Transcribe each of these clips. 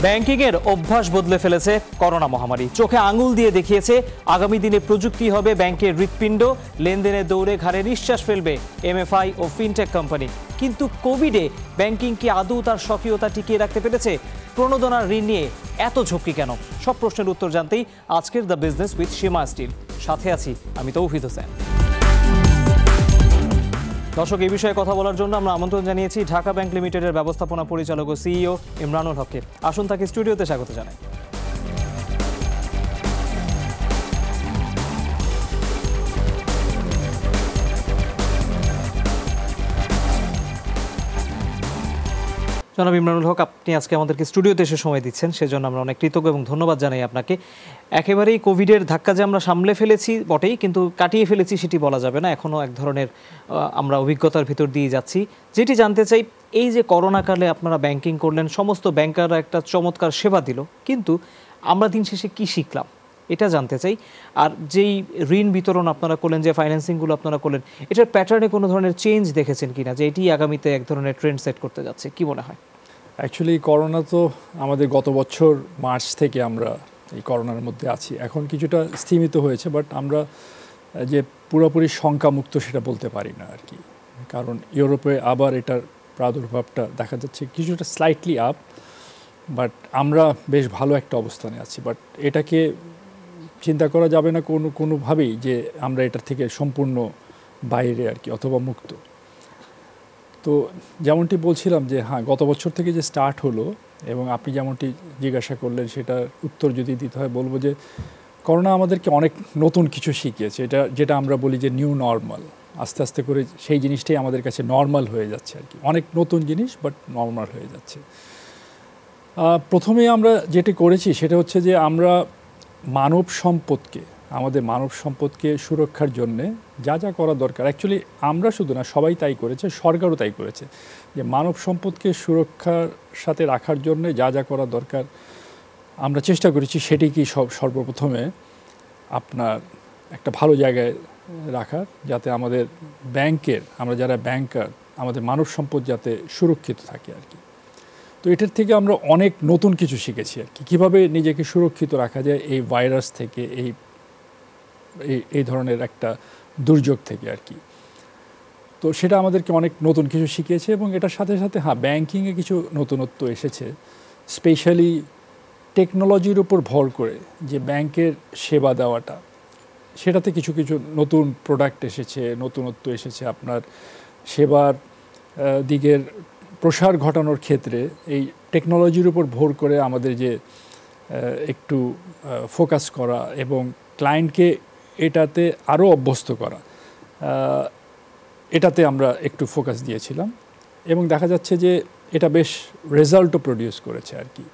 ব্যাংকিংয়ের অভ্যাস বদলে ফেলেছে করোনা মহামারী। চোখে আঙুল দিয়ে দেখিয়েছে আগামী দিনে প্রযুক্তি হবে ব্যাংকের হৃৎপিণ্ড, লেনদেনের দৌড়ে ঘাড়ে নিঃশ্বাস ফেলবে এমএফআই ও ফিনটেক কোম্পানি। কিন্তু কোভিডে ব্যাংকিং কি আদৌ তার স্বকীয়তা টিকিয়ে রাখতে পেরেছে? প্রণোদনার ঋণ নিয়ে এত ঝক্কি কেন? সব প্রশ্নের উত্তর জানতেই আজকের the business with Seema steel. সাথে আছি আমি তৌহিদ হোসেন। দর্শক, এই বিষয়ে কথা বলার জন্য আমরা আমন্ত্রণ জানিয়েছি ঢাকা ব্যাংক লিমিটেডের ব্যবস্থাপনা পরিচালক ও সিইও ইমরানুল হককে। আসুন তাকে স্টুডিওতে স্বাগত জানাই। জনাব ইমরানুল হক, আপনি আজকে আমাদেরকে স্টুডিওতে এসে সময় দিচ্ছেন, সেজন্য আমরা অনেক কৃতজ্ঞ এবং ধন্যবাদ জানাই আপনাকে। একেবারেই কোভিডের ধাক্কা যে আমরা সামলে ফেলেছি বটেই, কিন্তু কাটিয়ে ফেলেছি সেটি বলা যাবে না। এখনও এক ধরনের আমরা অভিজ্ঞতার ভিতর দিয়ে যাচ্ছি। যেটি জানতে চাই, এই যে করোনাকালে আপনারা ব্যাংকিং করলেন, সমস্ত ব্যাংকাররা একটা চমৎকার সেবা দিল, কিন্তু আমরা দিন শেষে কী শিখলাম এটা জানতে চাই। আর যেই ঋণ বিতরণ আপনারা করলেন, যে ফাইন্যান্সিংগুলো আপনারা করলেন, এটার প্যাটার্নে কোনো ধরনের চেঞ্জ দেখেছেন কিনা, যে এটি আগামীতে এক ধরনের ট্রেন্ড সেট করতে যাচ্ছে, কি মনে হয়? অ্যাকচুয়ালি করোনা তো আমাদের গত বছর মার্চ থেকে আমরা এই করোনার মধ্যে আছি। এখন কিছুটা স্থিমিত হয়েছে, বাট আমরা যে পুরোপুরি শঙ্কামুক্ত সেটা বলতে পারি না আর কি। কারণ ইউরোপে আবার এটার প্রাদুর্ভাবটা দেখা যাচ্ছে কিছুটা স্লাইটলি আপ, বাট আমরা বেশ ভালো একটা অবস্থানে আছি। বাট এটাকে চিন্তা করা যাবে না কোনোভাবেই যে আমরা এটার থেকে সম্পূর্ণ বাইরে আর কি, অথবা মুক্ত। তো যেমনটি বলছিলাম যে হ্যাঁ, গত বছর থেকে যে স্টার্ট হলো, এবং আপনি যেমনটি জিজ্ঞাসা করলেন সেটার উত্তর যদি দিতে হয়, বলবো যে করোনা আমাদেরকে অনেক নতুন কিছু শিখিয়েছে। যেটা আমরা বলি যে নিউ নর্মাল। আস্তে আস্তে করে সেই জিনিসটাই আমাদের কাছে নর্মাল হয়ে যাচ্ছে আর কি। অনেক নতুন জিনিস, বাট নর্মাল হয়ে যাচ্ছে। প্রথমেই আমরা যেটি করেছি সেটা হচ্ছে যে আমরা আমাদের মানব সম্পদকে সুরক্ষার জন্যে যা যা করা দরকার, অ্যাকচুয়ালি আমরা শুধু না, সবাই তাই করেছে, সরকারও তাই করেছে, যে মানব সম্পদকে সুরক্ষার সাথে রাখার জন্য যা যা করা দরকার আমরা চেষ্টা করেছি সেটি কি সর্বপ্রথমে আপনার একটা ভালো জায়গায় রাখার, যাতে আমাদের আমরা যারা ব্যাংকার, আমাদের মানব সম্পদ যাতে সুরক্ষিত থাকে আর কি। তো এটার থেকে আমরা অনেক নতুন কিছু শিখেছি আর কি, কীভাবে নিজেকে সুরক্ষিত রাখা যায় এই ভাইরাস থেকে, এই ধরনের একটা দুর্যোগ থেকে আর কি। তো সেটা আমাদেরকে অনেক নতুন কিছু শিখিয়েছে, এবং এটার সাথে সাথে হ্যাঁ, ব্যাংকিংয়ে কিছু নতুনত্ব এসেছে, স্পেশালি টেকনোলজির উপর ভর করে যে ব্যাংকের সেবা দেওয়াটা, সেটাতে কিছু কিছু নতুন প্রোডাক্ট এসেছে, নতুনত্ব এসেছে। আপনার সেবার দিকের প্রসার ঘটানোর ক্ষেত্রে এই টেকনোলজির উপর ভর করে আমাদের যে একটু ফোকাস করা এবং ক্লায়েন্টকে এটাতে আরও অভ্যস্ত করা, এটাতে আমরা একটু ফোকাস দিয়েছিলাম, এবং দেখা যাচ্ছে যে এটা বেশ রেজাল্টও প্রডিউস করেছে আর কি।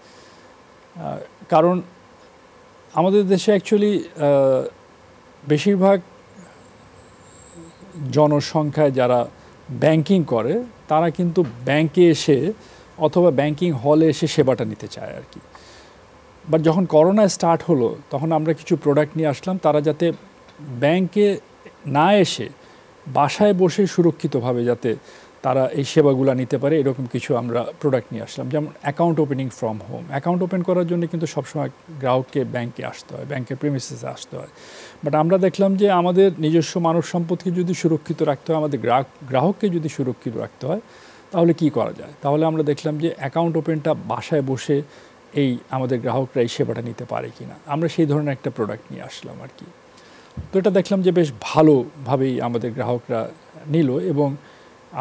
কারণ আমাদের দেশে অ্যাকচুয়ালি বেশিরভাগ জনসংখ্যায় যারা ব্যাংকিং করে তারা কিন্তু ব্যাংকে এসে অথবা ব্যাংকিং হলে এসে সেবাটা নিতে চায় আর কি। বাট যখন করোনা স্টার্ট হলো, তখন আমরা কিছু প্রোডাক্ট নিয়ে আসলাম, তারা যাতে ব্যাংকে না এসে বাসায় বসে সুরক্ষিতভাবে যাতে তারা এই সেবাগুলো নিতে পারে, এরকম কিছু আমরা প্রোডাক্ট নিয়ে আসলাম। যেমন account opening from home. Account open করার জন্য কিন্তু সবসময় গ্রাহককে ব্যাংকে আসতে হয়, ব্যাংকের প্রিমিসেসে আসতে হয়। বাট আমরা দেখলাম যে আমাদের নিজস্ব মানব সম্পদকে যদি সুরক্ষিত রাখতে হয়, আমাদের গ্রাহককে যদি সুরক্ষিত রাখতে হয়, তাহলে কি করা যায়? তাহলে আমরা দেখলাম যে অ্যাকাউন্ট ওপেনটা বাসায় বসে আমাদের গ্রাহকরা এই সেবাটা নিতে পারে কি না। আমরা সেই ধরনের একটা প্রোডাক্ট নিয়ে আসলাম আর কি। তো এটা দেখলাম যে বেশ ভালোভাবেই আমাদের গ্রাহকরা নিল, এবং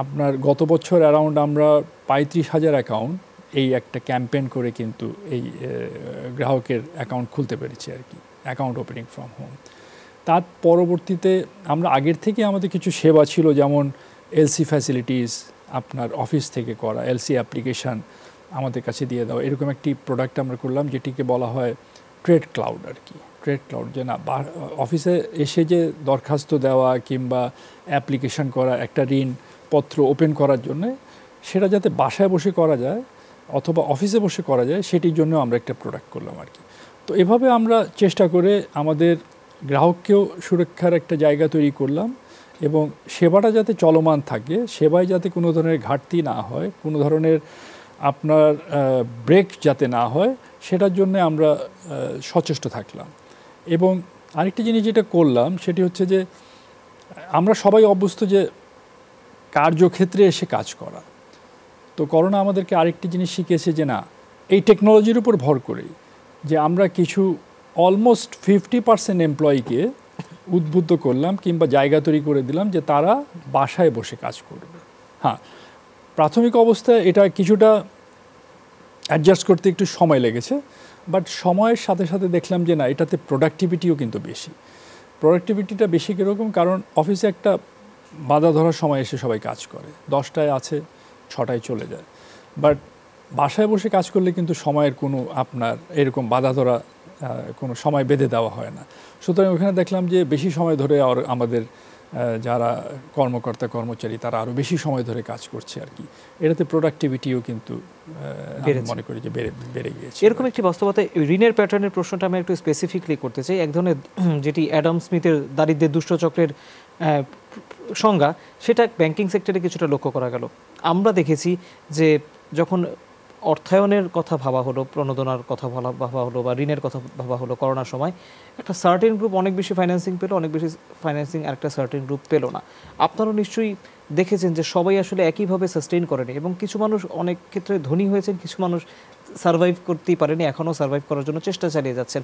আপনার গত বছর অ্যারাউন্ড আমরা 35,000 অ্যাকাউন্ট এই একটা ক্যাম্পেইন করে কিন্তু এই গ্রাহকের অ্যাকাউন্ট খুলতে পেরেছি আর কি, অ্যাকাউন্ট ওপেনিং ফ্রম হোম। তার পরবর্তীতে আমরা আগের থেকে আমাদের কিছু সেবা ছিল, যেমন এলসি ফ্যাসিলিটিস, আপনার অফিস থেকে করা এলসি অ্যাপ্লিকেশান আমাদের কাছে দিয়ে দাও, এরকম একটি প্রোডাক্ট আমরা করলাম, যেটিকে বলা হয় ট্রেড ক্লাউড আর কি। ট্রেড ক্লাউড, যে না অফিসে এসে যে দরখাস্ত দেওয়া কিংবা অ্যাপ্লিকেশান করা একটা ঋণপত্র ওপেন করার জন্যে, সেটা যাতে বাসায় বসে করা যায় অথবা অফিসে বসে করা যায়, সেটির জন্য আমরা একটা প্রোডাক্ট করলাম আর কি। তো এভাবে আমরা চেষ্টা করে আমাদের গ্রাহককেও সুরক্ষার একটা জায়গা তৈরি করলাম, এবং সেবাটা যাতে চলমান থাকে, সেবায় যাতে কোনো ধরনের ঘাটতি না হয়, কোনো ধরনের আপনার ব্রেক যাতে না হয় সেটার জন্য আমরা সচেষ্ট থাকলাম। এবং আরেকটি জিনিস যেটা করলাম সেটি হচ্ছে যে আমরা সবাই অভ্যস্ত যে কার্যক্ষেত্রে এসে কাজ করা। তো করোনা আমাদেরকে আরেকটি জিনিস শিখিয়েছে যে না, এই টেকনোলজির উপর ভর করে যে আমরা কিছু অলমোস্ট 50% এমপ্লয়িকে উদ্বুদ্ধ করলাম কিংবা জায়গা তৈরি করে দিলাম যে তারা বাসায় বসে কাজ করবে। হ্যাঁ, প্রাথমিক অবস্থায় এটা কিছুটা অ্যাডজাস্ট করতে একটু সময় লেগেছে, বাট সময়ের সাথে সাথে দেখলাম যে না, এটাতে প্রোডাক্টিভিটিও কিন্তু বেশি। প্রোডাক্টিভিটিটা বেশি কীরকম? কারণ অফিসে একটা বাধা ধরার সময় এসে সবাই কাজ করে, 10টায় আছে 6টায় চলে যায়। বাট বাসায় বসে কাজ করলে কিন্তু সময়ের কোনো আপনার এরকম বাধা ধরা কোনো সময় বেঁধে দেওয়া হয় না। সুতরাং ওখানে দেখলাম যে বেশি সময় ধরে আমাদের যারা কর্মকর্তা কর্মচারী তারা আরও বেশি সময় ধরে কাজ করছে আর কি। এটাতে প্রোডাক্টিভিটিও কিন্তু মনে করি যে বেড়ে গিয়েছে। এরকম একটি বাস্তবতা ঋণের প্যাটার্নের প্রশ্নটা আমি একটু স্পেসিফিকলি করতে চাই। এক ধরনের যেটি অ্যাডাম স্মিথের দারিদ্র্যের দুষ্টচক্রের সংজ্ঞা, সেটা ব্যাংকিং সেক্টরে কিছুটা লক্ষ্য করা গেল। আমরা দেখেছি যে যখন অর্থায়নের কথা ভাবা হলো, প্রণোদনার কথা ভাবা হলো বা ঋণের কথা ভাবা হলো করোনার সময়, একটা সার্টেন গ্রুপ অনেক বেশি ফাইন্যান্সিং পেলো, অনেক বেশি ফাইন্যান্সিং আরেকটা সার্টেন গ্রুপ পেলো না। আপনারা নিশ্চয়ই দেখেছেন যে সবাই আসলে একইভাবে সাস্টেইন করেনি এবং কিছু মানুষ অনেক ক্ষেত্রে ধনী হয়েছেন, কিছু মানুষ সার্ভাইভ করতেই পারেনি, এখনও সার্ভাইভ করার জন্য চেষ্টা চালিয়ে যাচ্ছেন।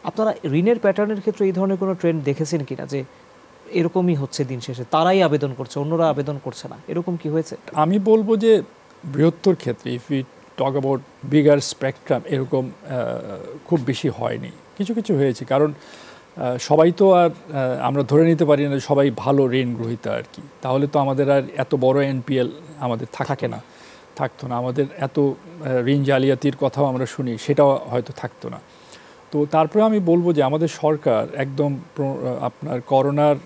আপনারা ঋণের প্যাটার্নের ক্ষেত্রে এই ধরনের কোনো ট্রেন্ড দেখেছেন কিনা যে এরকমই হচ্ছে দিন শেষে তারাই আবেদন করছে, অন্যরা আবেদন করছে না, এরকম কি হয়েছে? আমি বলবো যে বৃহত্তর ক্ষেত্রে if you talk about bigger spectrum এরকম খুব বেশি হয়নি, কিছু কিছু হয়েছে। কারণ সবাই তো আর আমরা ধরে নিতে পারি না সবাই ভালো ঋণ গ্রহীতা আর কি, তাহলে তো আমাদের আর এত বড় এনপিএল আমাদের থাকতো না, আমাদের এত ঋণ জালিয়াতির কথাও আমরা শুনি সেটাও হয়তো থাকতো না। তো তারপরে আমি বলবো যে আমাদের সরকার একদম আপনার করোনার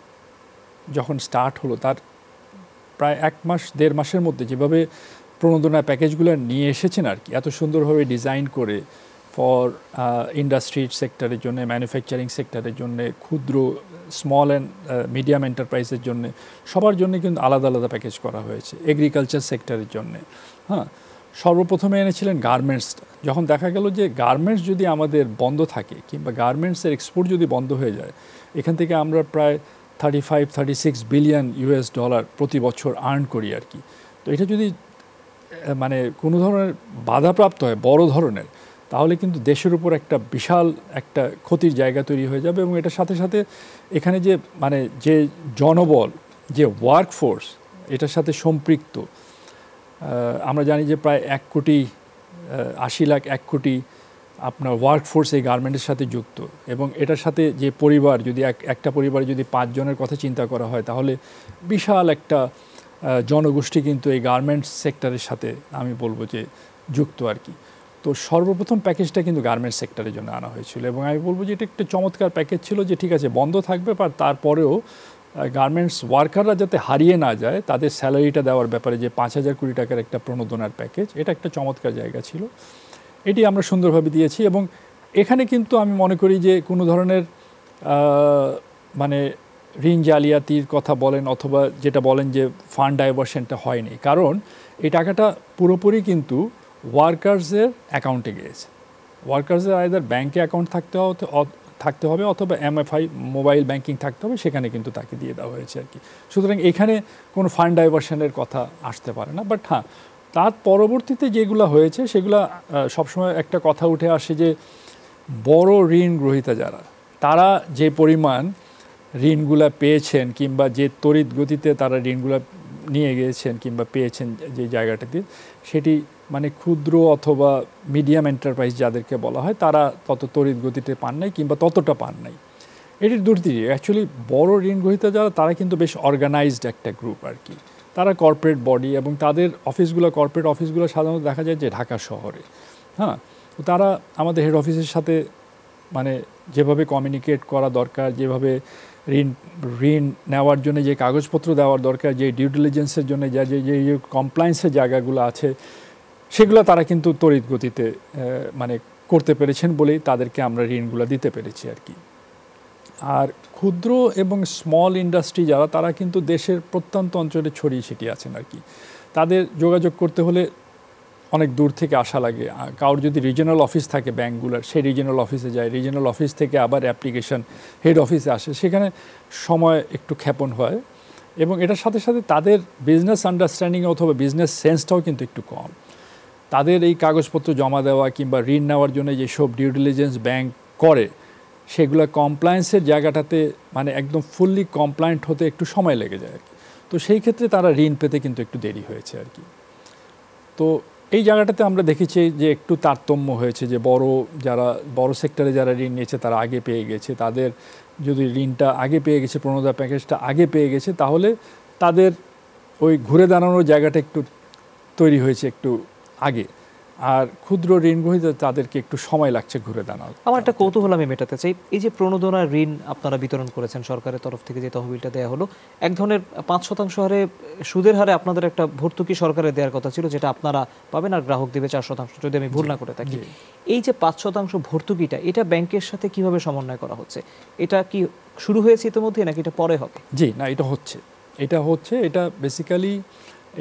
যখন স্টার্ট হলো তার প্রায় 1-1.5 মাসের মধ্যে যেভাবে প্রণোদনা প্যাকেজগুলো নিয়ে এসেছেন আর কি, এত সুন্দরভাবে ডিজাইন করে ফর ইন্ডাস্ট্রি সেক্টরের জন্য, ম্যানুফ্যাকচারিং সেক্টরের জন্য, ক্ষুদ্র স্মল অ্যান্ড মিডিয়াম এন্টারপ্রাইজের জন্য, সবার জন্য কিন্তু আলাদা আলাদা প্যাকেজ করা হয়েছে। এগ্রিকালচার সেক্টরের জন্য হ্যাঁ, সর্বপ্রথমে এনেছিলেন গার্মেন্টসটা। যখন দেখা গেল যে গার্মেন্টস যদি আমাদের বন্ধ থাকে কিংবা গার্মেন্টসের এক্সপোর্ট যদি বন্ধ হয়ে যায়, এখান থেকে আমরা প্রায় 35-36 বিলিয়ন ইউএস ডলার প্রতি বছর আর্ন করি আর কি। তো এটা যদি মানে কোনো ধরনের বাধাপ্রাপ্ত হয় বড় ধরনের, তাহলে কিন্তু দেশের উপর একটা বিশাল একটা ক্ষতির জায়গা তৈরি হয়ে যাবে। এবং এটার সাথে সাথে এখানে যে মানে যে জনবল, যে ওয়ার্কফোর্স এটার সাথে সম্পৃক্ত, আমরা জানি যে প্রায় 1 কোটি আপনার ওয়ার্কফোর্স এই গার্মেন্টের সাথে যুক্ত। এবং এটার সাথে যে পরিবার, যদি একটা পরিবারে যদি 5 জনের কথা চিন্তা করা হয়, তাহলে বিশাল একটা জনগোষ্ঠী কিন্তু এই গার্মেন্টস সেক্টরের সাথে আমি বলবো যে যুক্ত আর কি। তো সর্বপ্রথম প্যাকেজটা কিন্তু গার্মেন্টস সেক্টরের জন্য আনা হয়েছিল এবং আমি বলবো যে এটা একটা চমৎকার প্যাকেজ ছিল, যে ঠিক আছে বন্ধ থাকবে, বা তারপরেও গার্মেন্টস ওয়ার্কাররা যাতে হারিয়ে না যায় তাদের স্যালারিটা দেওয়ার ব্যাপারে যে 5,000 কোটি টাকার একটা প্রণোদনার প্যাকেজ, এটা একটা চমৎকার জায়গা ছিল। এটি আমরা সুন্দরভাবে দিয়েছি এবং এখানে কিন্তু আমি মনে করি যে কোনো ধরনের মানে ঋণ জালিয়াতির কথা বলেন অথবা যেটা বলেন যে ফান্ড ডাইভার্সনটা হয়নি, কারণ এই টাকাটা পুরোপুরি কিন্তু ওয়ার্কার্সের অ্যাকাউন্টে গিয়েছে। ওয়ার্কার্সের আইদার ব্যাংকে অ্যাকাউন্ট থাকতে হবে অথবা MFI মোবাইল ব্যাংকিং থাকতে হবে, সেখানে কিন্তু তাকে দিয়ে দেওয়া হয়েছে আর কি। সুতরাং এখানে কোনো ফান্ড ডাইভার্সনের কথা আসতে পারে না। বাট হ্যাঁ, তার পরবর্তীতে যেগুলো হয়েছে সেগুলো সবসময় একটা কথা উঠে আসে যে বড় ঋণ গ্রহীতা যারা, তারা যে পরিমাণ ঋণগুলা পেয়েছেন কিংবা যে তড়িৎ গতিতে তারা ঋণগুলা নিয়ে গিয়েছেন কিংবা পেয়েছেন যে জায়গাটাতে, সেটি মানে ক্ষুদ্র অথবা মিডিয়াম এন্টারপ্রাইজ যাদেরকে বলা হয়, তারা তত তড়িৎ গতিতে পান নাই কিংবা ততটা পান নাই। এটির দুর্নীতি অ্যাকচুয়ালি বড় ঋণ গ্রহীতা যারা, তারা কিন্তু বেশ অর্গানাইজড একটা গ্রুপ আর কি। তারা কর্পোরেট বডি এবং তাদের অফিসগুলো, কর্পোরেট অফিসগুলো সাধারণত দেখা যায় যে ঢাকা শহরে। হ্যাঁ, তো তারা আমাদের হেড অফিসের সাথে মানে যেভাবে কমিউনিকেট করা দরকার, যেভাবে ঋণ নেওয়ার জন্য যে কাগজপত্র দেওয়ার দরকার, যে ডিউ ডিলিজেন্সের জন্য যে কমপ্লায়েন্সের জায়গাগুলো আছে, সেগুলো তারা কিন্তু তড়িৎ গতিতে মানে করতে পেরেছেন বলেই তাদেরকে আমরা ঋণগুলো দিতে পেরেছি আর কি। আর ক্ষুদ্র এবং স্মল ইন্ডাস্ট্রি যারা, তারা কিন্তু দেশের প্রত্যন্ত অঞ্চলে ছড়িয়ে ছিটিয়ে আছেন আর কি। তাদের যোগাযোগ করতে হলে অনেক দূর থেকে আসা লাগে। কারোর যদি রিজিওনাল অফিস থাকে ব্যাঙ্কগুলোর, সেই রিজিওনাল অফিসে যায়, রিজিওনাল অফিস থেকে আবার অ্যাপ্লিকেশন হেড অফিসে আসে, সেখানে সময় একটু ক্ষেপণ হয় এবং এটার সাথে সাথে তাদের বিজনেস আন্ডারস্ট্যান্ডিং অথবা বিজনেস সেন্সটাও কিন্তু একটু কম। তাদের এই কাগজপত্র জমা দেওয়া কিংবা ঋণ নেওয়ার জন্য যেসব ডিউ ডিলিজেন্স ব্যাংক করে, সেগুলো কমপ্লায়েন্সের জায়গাটাতে মানে একদম ফুললি কমপ্লায়েন্ট হতে একটু সময় লেগে যায় আর কি। তো সেই ক্ষেত্রে তারা ঋণ পেতে কিন্তু একটু দেরি হয়েছে আর কি। তো এই জায়গাটাতে আমরা দেখেছি যে একটু তারতম্য হয়েছে, যে বড় সেক্টরে যারা ঋণ নিয়েছে তারা আগে পেয়ে গেছে, তাদের যদি ঋণটা আগে পেয়ে গেছে, প্রণোদনা প্যাকেজটা আগে পেয়ে গেছে, তাহলে তাদের ওই ঘুরে দাঁড়ানোর জায়গাটা একটু তৈরি হয়েছে একটু আগে। আর ক্ষুদ্র ঋণ গ্রহীতা তাদেরকে একটু সময় লাগছে ঘুরে দাঁড়ানো। আমার একটা কৌতূহল আমি মেটাতে চাই, এই যে প্রণোদনার ঋণ আপনারা বিতরণ করেছেন সরকারের তরফ থেকে, যে তহবিলটা দেওয়া হলো, এক ধরনের 5% হারে সুদের হারে আপনাদের একটা ভর্তুকি সরকারের দেওয়ার কথা ছিল, যেটা আপনারা পাবেন আর গ্রাহক দেবে 4%, যদি আমি ভুল না করে থাকি। এই যে 5% ভর্তুকিটা, এটা ব্যাংকের সাথে কিভাবে সমন্বয় করা হচ্ছে? এটা কি শুরু হয়েছে ইতিমধ্যে নাকি এটা পরে হবে? জি না, এটা হচ্ছে এটা বেসিক্যালি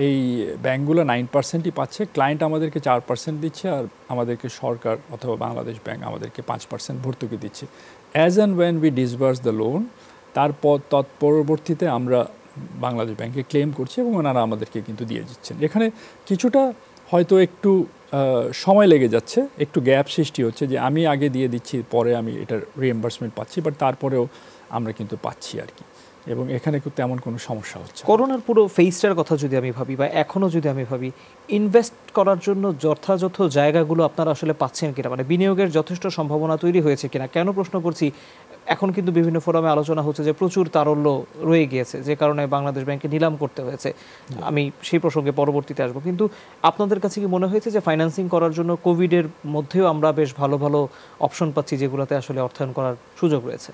এই ব্যাঙ্কগুলো 9%ই পাচ্ছে, ক্লায়েন্ট আমাদেরকে 4% দিচ্ছে, আর আমাদেরকে সরকার অথবা বাংলাদেশ ব্যাংক আমাদেরকে 5% ভর্তুকি দিচ্ছে। As and when we disburse the loan, তারপর তৎপরবর্তীতে আমরা বাংলাদেশ ব্যাংকে ক্লেম করছি এবং ওনারা আমাদেরকে কিন্তু দিয়ে দিচ্ছেন। এখানে কিছুটা হয়তো একটু সময় লেগে যাচ্ছে, একটু গ্যাপ সৃষ্টি হচ্ছে, যে আমি আগে দিয়ে দিচ্ছি, পরে আমি এটার রিএম্বার্সমেন্ট পাচ্ছি, বাট তারপরেও আমরা কিন্তু পাচ্ছি আর কি। এবং এখানে তেমন কোনো সমস্যা হচ্ছে। করোনার পুরো ফেজটার কথা যদি আমি ভাবি, বা এখনও যদি আমি ভাবি, ইনভেস্ট করার জন্য যথাযথ জায়গাগুলো আপনারা আসলে পাচ্ছেন কিনা, মানে বিনিয়োগের যথেষ্ট সম্ভাবনা তৈরি হয়েছে কিনা? কেন প্রশ্ন করছি, এখন কিন্তু বিভিন্ন ফোরামে আলোচনা হচ্ছে যে প্রচুর তারল্য রয়ে গিয়েছে, যে কারণে বাংলাদেশ ব্যাংকে নিলাম করতে হয়েছে। আমি সেই প্রসঙ্গে পরবর্তীতে আসবো, কিন্তু আপনাদের কাছে কি মনে হয়েছে যে ফাইন্যান্সিং করার জন্য কোভিডের মধ্যেও আমরা বেশ ভালো ভালো অপশন পাচ্ছি, যেগুলোতে আসলে অর্থায়ন করার সুযোগ রয়েছে?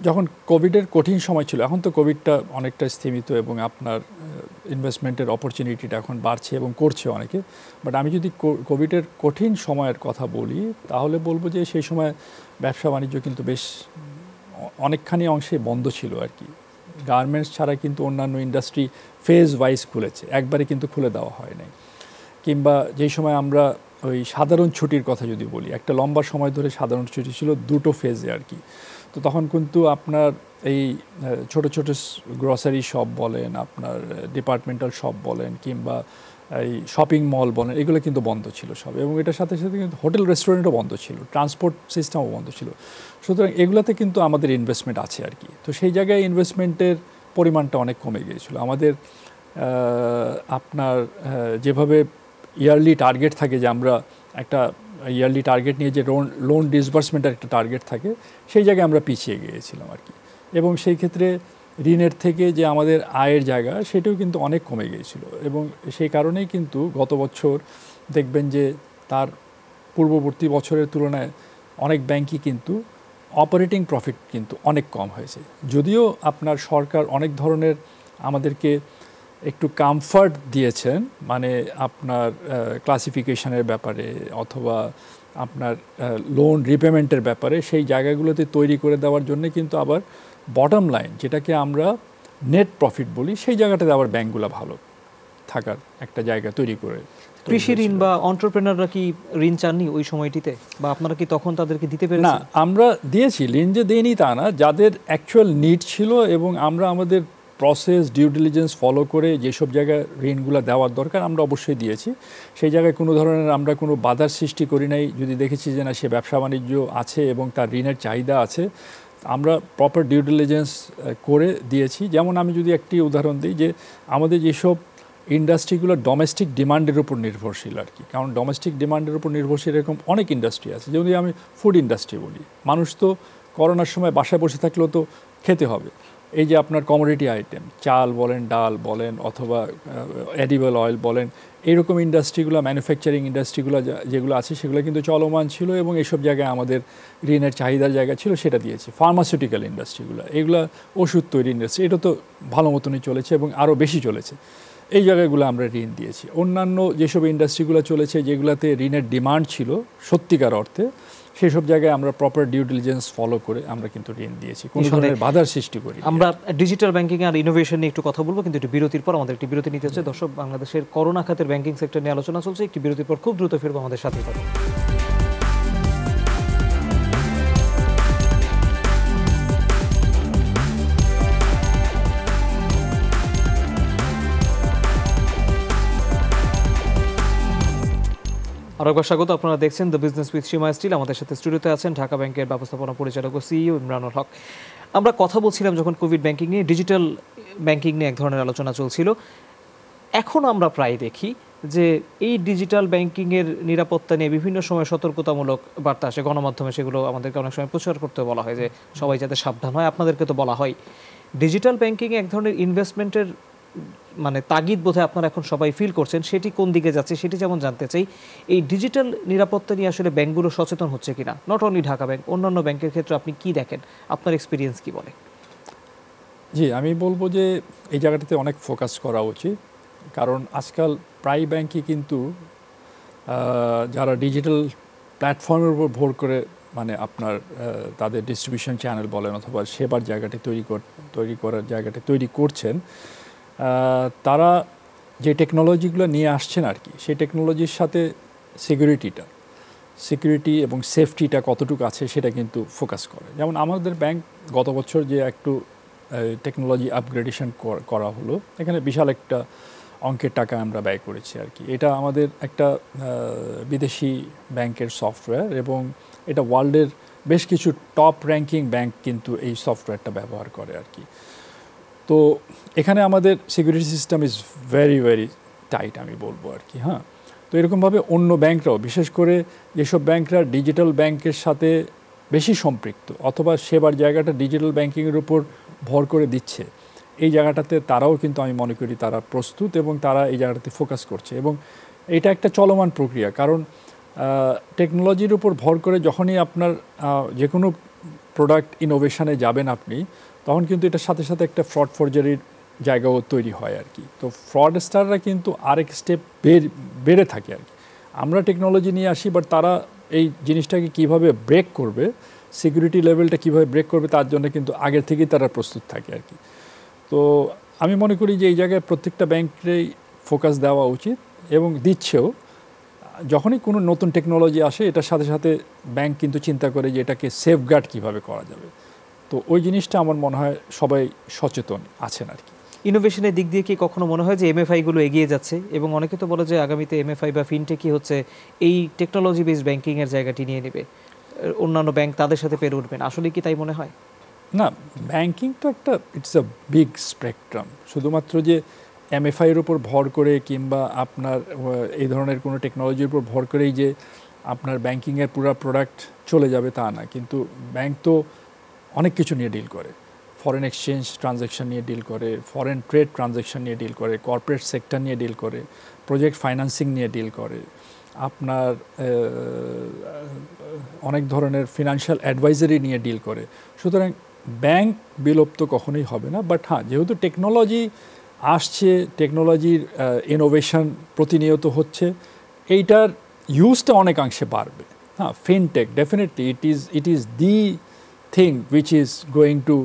যখন কোভিডের কঠিন সময় ছিল, এখন তো কোভিডটা অনেকটা স্থিমিত এবং আপনার ইনভেস্টমেন্টের অপরচুনিটিটা এখন বাড়ছে এবং করছে অনেকে। বাট আমি যদি কোভিডের কঠিন সময়ের কথা বলি, তাহলে বলবো যে সেই সময় ব্যবসা বাণিজ্য কিন্তু বেশ অনেকখানি অংশে বন্ধ ছিল আর কি। গার্মেন্টস ছাড়া কিন্তু অন্যান্য ইন্ডাস্ট্রি ফেজ ওয়াইজ খুলেছে, একবারে কিন্তু খুলে দেওয়া হয় নাই। কিংবা যেই সময় আমরা ওই সাধারণ ছুটির কথা যদি বলি, একটা লম্বা সময় ধরে সাধারণ ছুটি ছিল দুটো ফেজে আর কি। তো তখন কিন্তু আপনার এই ছোট ছোট গ্রসারি শপ বলেন, আপনার ডিপার্টমেন্টাল শপ বলেন, কিংবা এই শপিং মল বলেন, এগুলো কিন্তু বন্ধ ছিল সব। এবং এটার সাথে সাথে কিন্তু হোটেল রেস্টুরেন্টও বন্ধ ছিল, ট্রান্সপোর্ট সিস্টেমও বন্ধ ছিল। সুতরাং এগুলোতে কিন্তু আমাদের ইনভেস্টমেন্ট আছে আর কি। তো সেই জায়গায় ইনভেস্টমেন্টের পরিমাণটা অনেক কমে গিয়েছিল আমাদের। আপনার যেভাবে ইয়ারলি টার্গেট থাকে, যে আমরা একটা ইয়ারলি টার্গেট নিয়ে যে লোন ডিসবার্সমেন্টের একটা টার্গেট থাকে, সেই জায়গায় আমরা পিছিয়ে গিয়েছিলাম আর কি। এবং সেই ক্ষেত্রে ঋণের থেকে যে আমাদের আয়ের জায়গা, সেটাও কিন্তু অনেক কমে গিয়েছিল। এবং সেই কারণেই কিন্তু গত বছর দেখবেন যে তার পূর্ববর্তী বছরের তুলনায় অনেক ব্যাংকই কিন্তু অপারেটিং প্রফিট কিন্তু অনেক কম হয়েছে। যদিও আপনার সরকার অনেক ধরনের আমাদেরকে একটু কমফর্ট দিয়েছেন, মানে আপনার ক্লাসিফিকেশনের ব্যাপারে অথবা আপনার লোন রিপেমেন্টের ব্যাপারে, সেই জায়গাগুলোতে তৈরি করে দেওয়ার জন্য কিন্তু আবার বটম লাইন, যেটাকে আমরা নেট প্রফিট বলি, সেই জায়গাটাতে আবার ব্যাংকগুলো ভালো থাকার একটা জায়গা তৈরি করে। কৃষি ঋণ বা এন্টারপ্রেনাররা কি ঋণ চাননি ওই সময়টিতে, বা আপনারা কি তখন তাদেরকে দিতে পেরেছেন? না, আমরা দিয়েছি, ঋণ যে দেইনি তা না, যাদের অ্যাকচুয়াল নিড ছিল এবং আমরা আমাদের প্রসেস ডিউ ডিলিজেন্স ফলো করে যেসব জায়গায় ঋণগুলো দেওয়ার দরকার আমরা অবশ্যই দিয়েছি। সেই জায়গায় কোনো ধরনের আমরা কোনো বাধার সৃষ্টি করি নাই। যদি দেখেছি যে না, সে ব্যবসা বাণিজ্য আছে এবং তার ঋণের চাহিদা আছে, আমরা প্রপার ডিউ ডিলিজেন্স করে দিয়েছি। যেমন আমি যদি একটি উদাহরণ দিই, যে আমাদের যেসব ইন্ডাস্ট্রিগুলো ডোমেস্টিক ডিমান্ডের উপর নির্ভরশীল আর কি, কারণ ডোমেস্টিক ডিমান্ডের উপর নির্ভরশীল এরকম অনেক ইন্ডাস্ট্রি আছে। যদি আমি ফুড ইন্ডাস্ট্রি বলি, মানুষ তো করোনার সময় বাসায় বসে থাকলেও তো খেতে হবে। এই যে আপনার কমোডিটি আইটেম, চাল বলেন, ডাল বলেন, অথবা এডিবল অয়েল বলেন, এইরকম ইন্ডাস্ট্রিগুলো, ম্যানুফ্যাকচারিং ইন্ডাস্ট্রিগুলো যেগুলো আছে, সেগুলো কিন্তু চলমান ছিল এবং এইসব জায়গায় আমাদের ঋণের চাহিদার জায়গা ছিল, সেটা দিয়েছি। ফার্মাসিউটিক্যাল ইন্ডাস্ট্রিগুলো, এগুলো ওষুধ তৈরি ইন্ডাস্ট্রি, এটা তো ভালো মতনই চলেছে এবং আরও বেশি চলেছে। এই জায়গাগুলো আমরা ঋণ দিয়েছি। অন্যান্য যেসব ইন্ডাস্ট্রিগুলো চলেছে, যেগুলোতে ঋণের ডিমান্ড ছিল সত্যিকার অর্থে, সেই সব জায়গায় আমরা প্রপার ডিউ ডিলিজেন্স ফলো করে আমরা কিন্তু ঋণ দিয়েছি, কোনো ধরনের বাধার সৃষ্টি করি। আমরা ডিজিটাল ব্যাংকিং আর ইনোভেশন নিয়ে একটু কথা বলবো, কিন্তু একটু বিরতির পর আমাদের একটি বিরতি নিতে হচ্ছে। দর্শক, বাংলাদেশের করোনা খাতের ব্যাংকিং সেক্টর নিয়ে আলোচনা চলছে, একটি বিরতির পর খুব দ্রুত ফিরবো, আমাদের সাথেই থাকুন। আরেকবার স্বাগত, আপনারা দেখছেন the business with Seema steel. আমাদের সাথে স্টুডিওতে আছেন ঢাকা ব্যাংকের ব্যবস্থাপনা পরিচালক ও সিইও ইমরানুল হক। আমরা কথা বলছিলাম যখন কোভিড ব্যাংকিং নিয়ে, ডিজিটাল ব্যাংকিং নিয়ে এক ধরনের আলোচনা চলছিল। এখন আমরা প্রায় দেখি যে এই ডিজিটাল ব্যাংকিংয়ের নিরাপত্তা নিয়ে বিভিন্ন সময় সতর্কতামূলক বার্তা আসে গণমাধ্যমে, সেগুলো আমাদেরকে অনেক সময় প্রচার করতে বলা হয় যে সবাই যাতে সাবধান হয়। আপনাদেরকে তো বলা হয় ডিজিটাল ব্যাংকিংয়ে এক ধরনের ইনভেস্টমেন্টের মানে তাগিদ বোধহয় আপনারা এখন সবাই ফিল করছেন, সেটি কোন দিকে যাচ্ছে সেটি যেমন জানতে চাই। এই ডিজিটাল নিরাপত্তা নিয়ে আসলে ব্যাংকগুলো সচেতন হচ্ছে কিনা, নট অনলি ঢাকা ব্যাংক, অন্যান্য ব্যাংকের ক্ষেত্রে আপনি কি দেখেন, আপনার এক্সপিরিয়েন্স কি বলে? জি, আমি বলবো যে এই জায়গাটাতে অনেক ফোকাস করা উচিত, কারণ আজকাল প্রায় ব্যাংকই কিন্তু যারা ডিজিটাল প্ল্যাটফর্মের উপর ভর করে মানে আপনার তাদের ডিস্ট্রিবিউশন চ্যানেল বলেন অথবা সেবার জায়গাটি তৈরি করার জায়গাটি তৈরি করছেন, তারা যে টেকনোলজিগুলো নিয়ে আসছেন আর কি, সেই টেকনোলজির সাথে সিকিউরিটি এবং সেফটিটা কতটুকু আছে সেটা কিন্তু ফোকাস করে। যেমন আমাদের ব্যাংক গত বছর যে একটু টেকনোলজি আপগ্রেডেশন করা হলো, এখানে বিশাল একটা অঙ্কের টাকা আমরা ব্যয় করেছি আর কি। এটা আমাদের একটা বিদেশি ব্যাংকের সফটওয়্যার এবং এটা ওয়ার্ল্ডের বেশ কিছু টপ র্যাঙ্কিং ব্যাংক কিন্তু এই সফটওয়্যারটা ব্যবহার করে আর কি। তো এখানে আমাদের security system is very very tight আমি বলবো আর কি। হ্যাঁ, তো এরকমভাবে অন্য ব্যাংকরাও, বিশেষ করে যেসব ব্যাংকরা ডিজিটাল ব্যাংকের সাথে বেশি সম্পৃক্ত অথবা সেবার জায়গাটা ডিজিটাল ব্যাংকিংয়ের উপর ভর করে দিচ্ছে, এই জায়গাটাতে তারাও কিন্তু আমি মনে করি তারা প্রস্তুত এবং তারা এই জায়গাটাতে ফোকাস করছে। এবং এটা একটা চলমান প্রক্রিয়া, কারণ টেকনোলজির উপর ভর করে যখনই আপনার যে কোনো প্রোডাক্ট ইনোভেশনে যাবেন আপনি, তখন কিন্তু এটার সাথে সাথে একটা ফ্রড ফরজারির জায়গাও তৈরি হয় আর কি। তো ফ্রডস্টাররা কিন্তু আরেক স্টেপ বেড়ে থাকে আর কি। আমরা টেকনোলজি নিয়ে আসি, বাট তারা এই জিনিসটাকে কিভাবে ব্রেক করবে, সিকিউরিটি লেভেলটা কিভাবে ব্রেক করবে, তার জন্য কিন্তু আগের থেকেই তারা প্রস্তুত থাকে আর কি। তো আমি মনে করি যে এই জায়গায় প্রত্যেকটা ব্যাংকেই ফোকাস দেওয়া উচিত এবং দিচ্ছেও। যখনই কোনো নতুন টেকনোলজি আসে, এটার সাথে সাথে ব্যাংক কিন্তু চিন্তা করে যে এটাকে সেফগার্ড কীভাবে করা যাবে। তো ওই জিনিসটা আমার মনে হয় সবাই সচেতন আছেন আর কি। ইনোভেশনের দিক দিয়ে কি কখনো মনে হয় যে এমএফআইগুলো এগিয়ে যাচ্ছে, এবং অনেকে তো বলে যে আগামীতে এমএফআই বা ফিনটেকই হচ্ছে এই টেকনোলজি বেসড ব্যাংকিংয়ের জায়গাটি নিয়ে নেবে, অন্যান্য ব্যাংক তাদের সাথে পেরে উঠবেন, আসলে কি তাই মনে হয়? না, ব্যাংকিং তো একটা ইটস আ বিগ স্পেকট্রাম। শুধুমাত্র যে এমএফআইয়ের উপর ভর করে কিংবা আপনার এই ধরনের কোনো টেকনোলজির উপর ভর করেই যে আপনার ব্যাংকিংয়ের পুরো প্রোডাক্ট চলে যাবে তা না, কিন্তু ব্যাংক তো অনেক কিছু নিয়ে ডিল করে। ফরেন এক্সচেঞ্জ ট্রানজ্যাকশন নিয়ে ডিল করে, ফরেন ট্রেড ট্রানজ্যাকশন নিয়ে ডিল করে, কর্পোরেট সেক্টর নিয়ে ডিল করে, প্রজেক্ট ফাইন্যান্সিং নিয়ে ডিল করে, আপনার অনেক ধরনের ফিনান্সিয়াল অ্যাডভাইজারি নিয়ে ডিল করে। সুতরাং ব্যাংক বিলুপ্ত কখনোই হবে না। বাট হ্যাঁ, যেহেতু টেকনোলজি আসছে, টেকনোলজির ইনোভেশন প্রতিনিয়ত হচ্ছে, এইটার ইউজটা অনেকাংশে বাড়বে। হ্যাঁ, fintech definitely it is the thing which is going to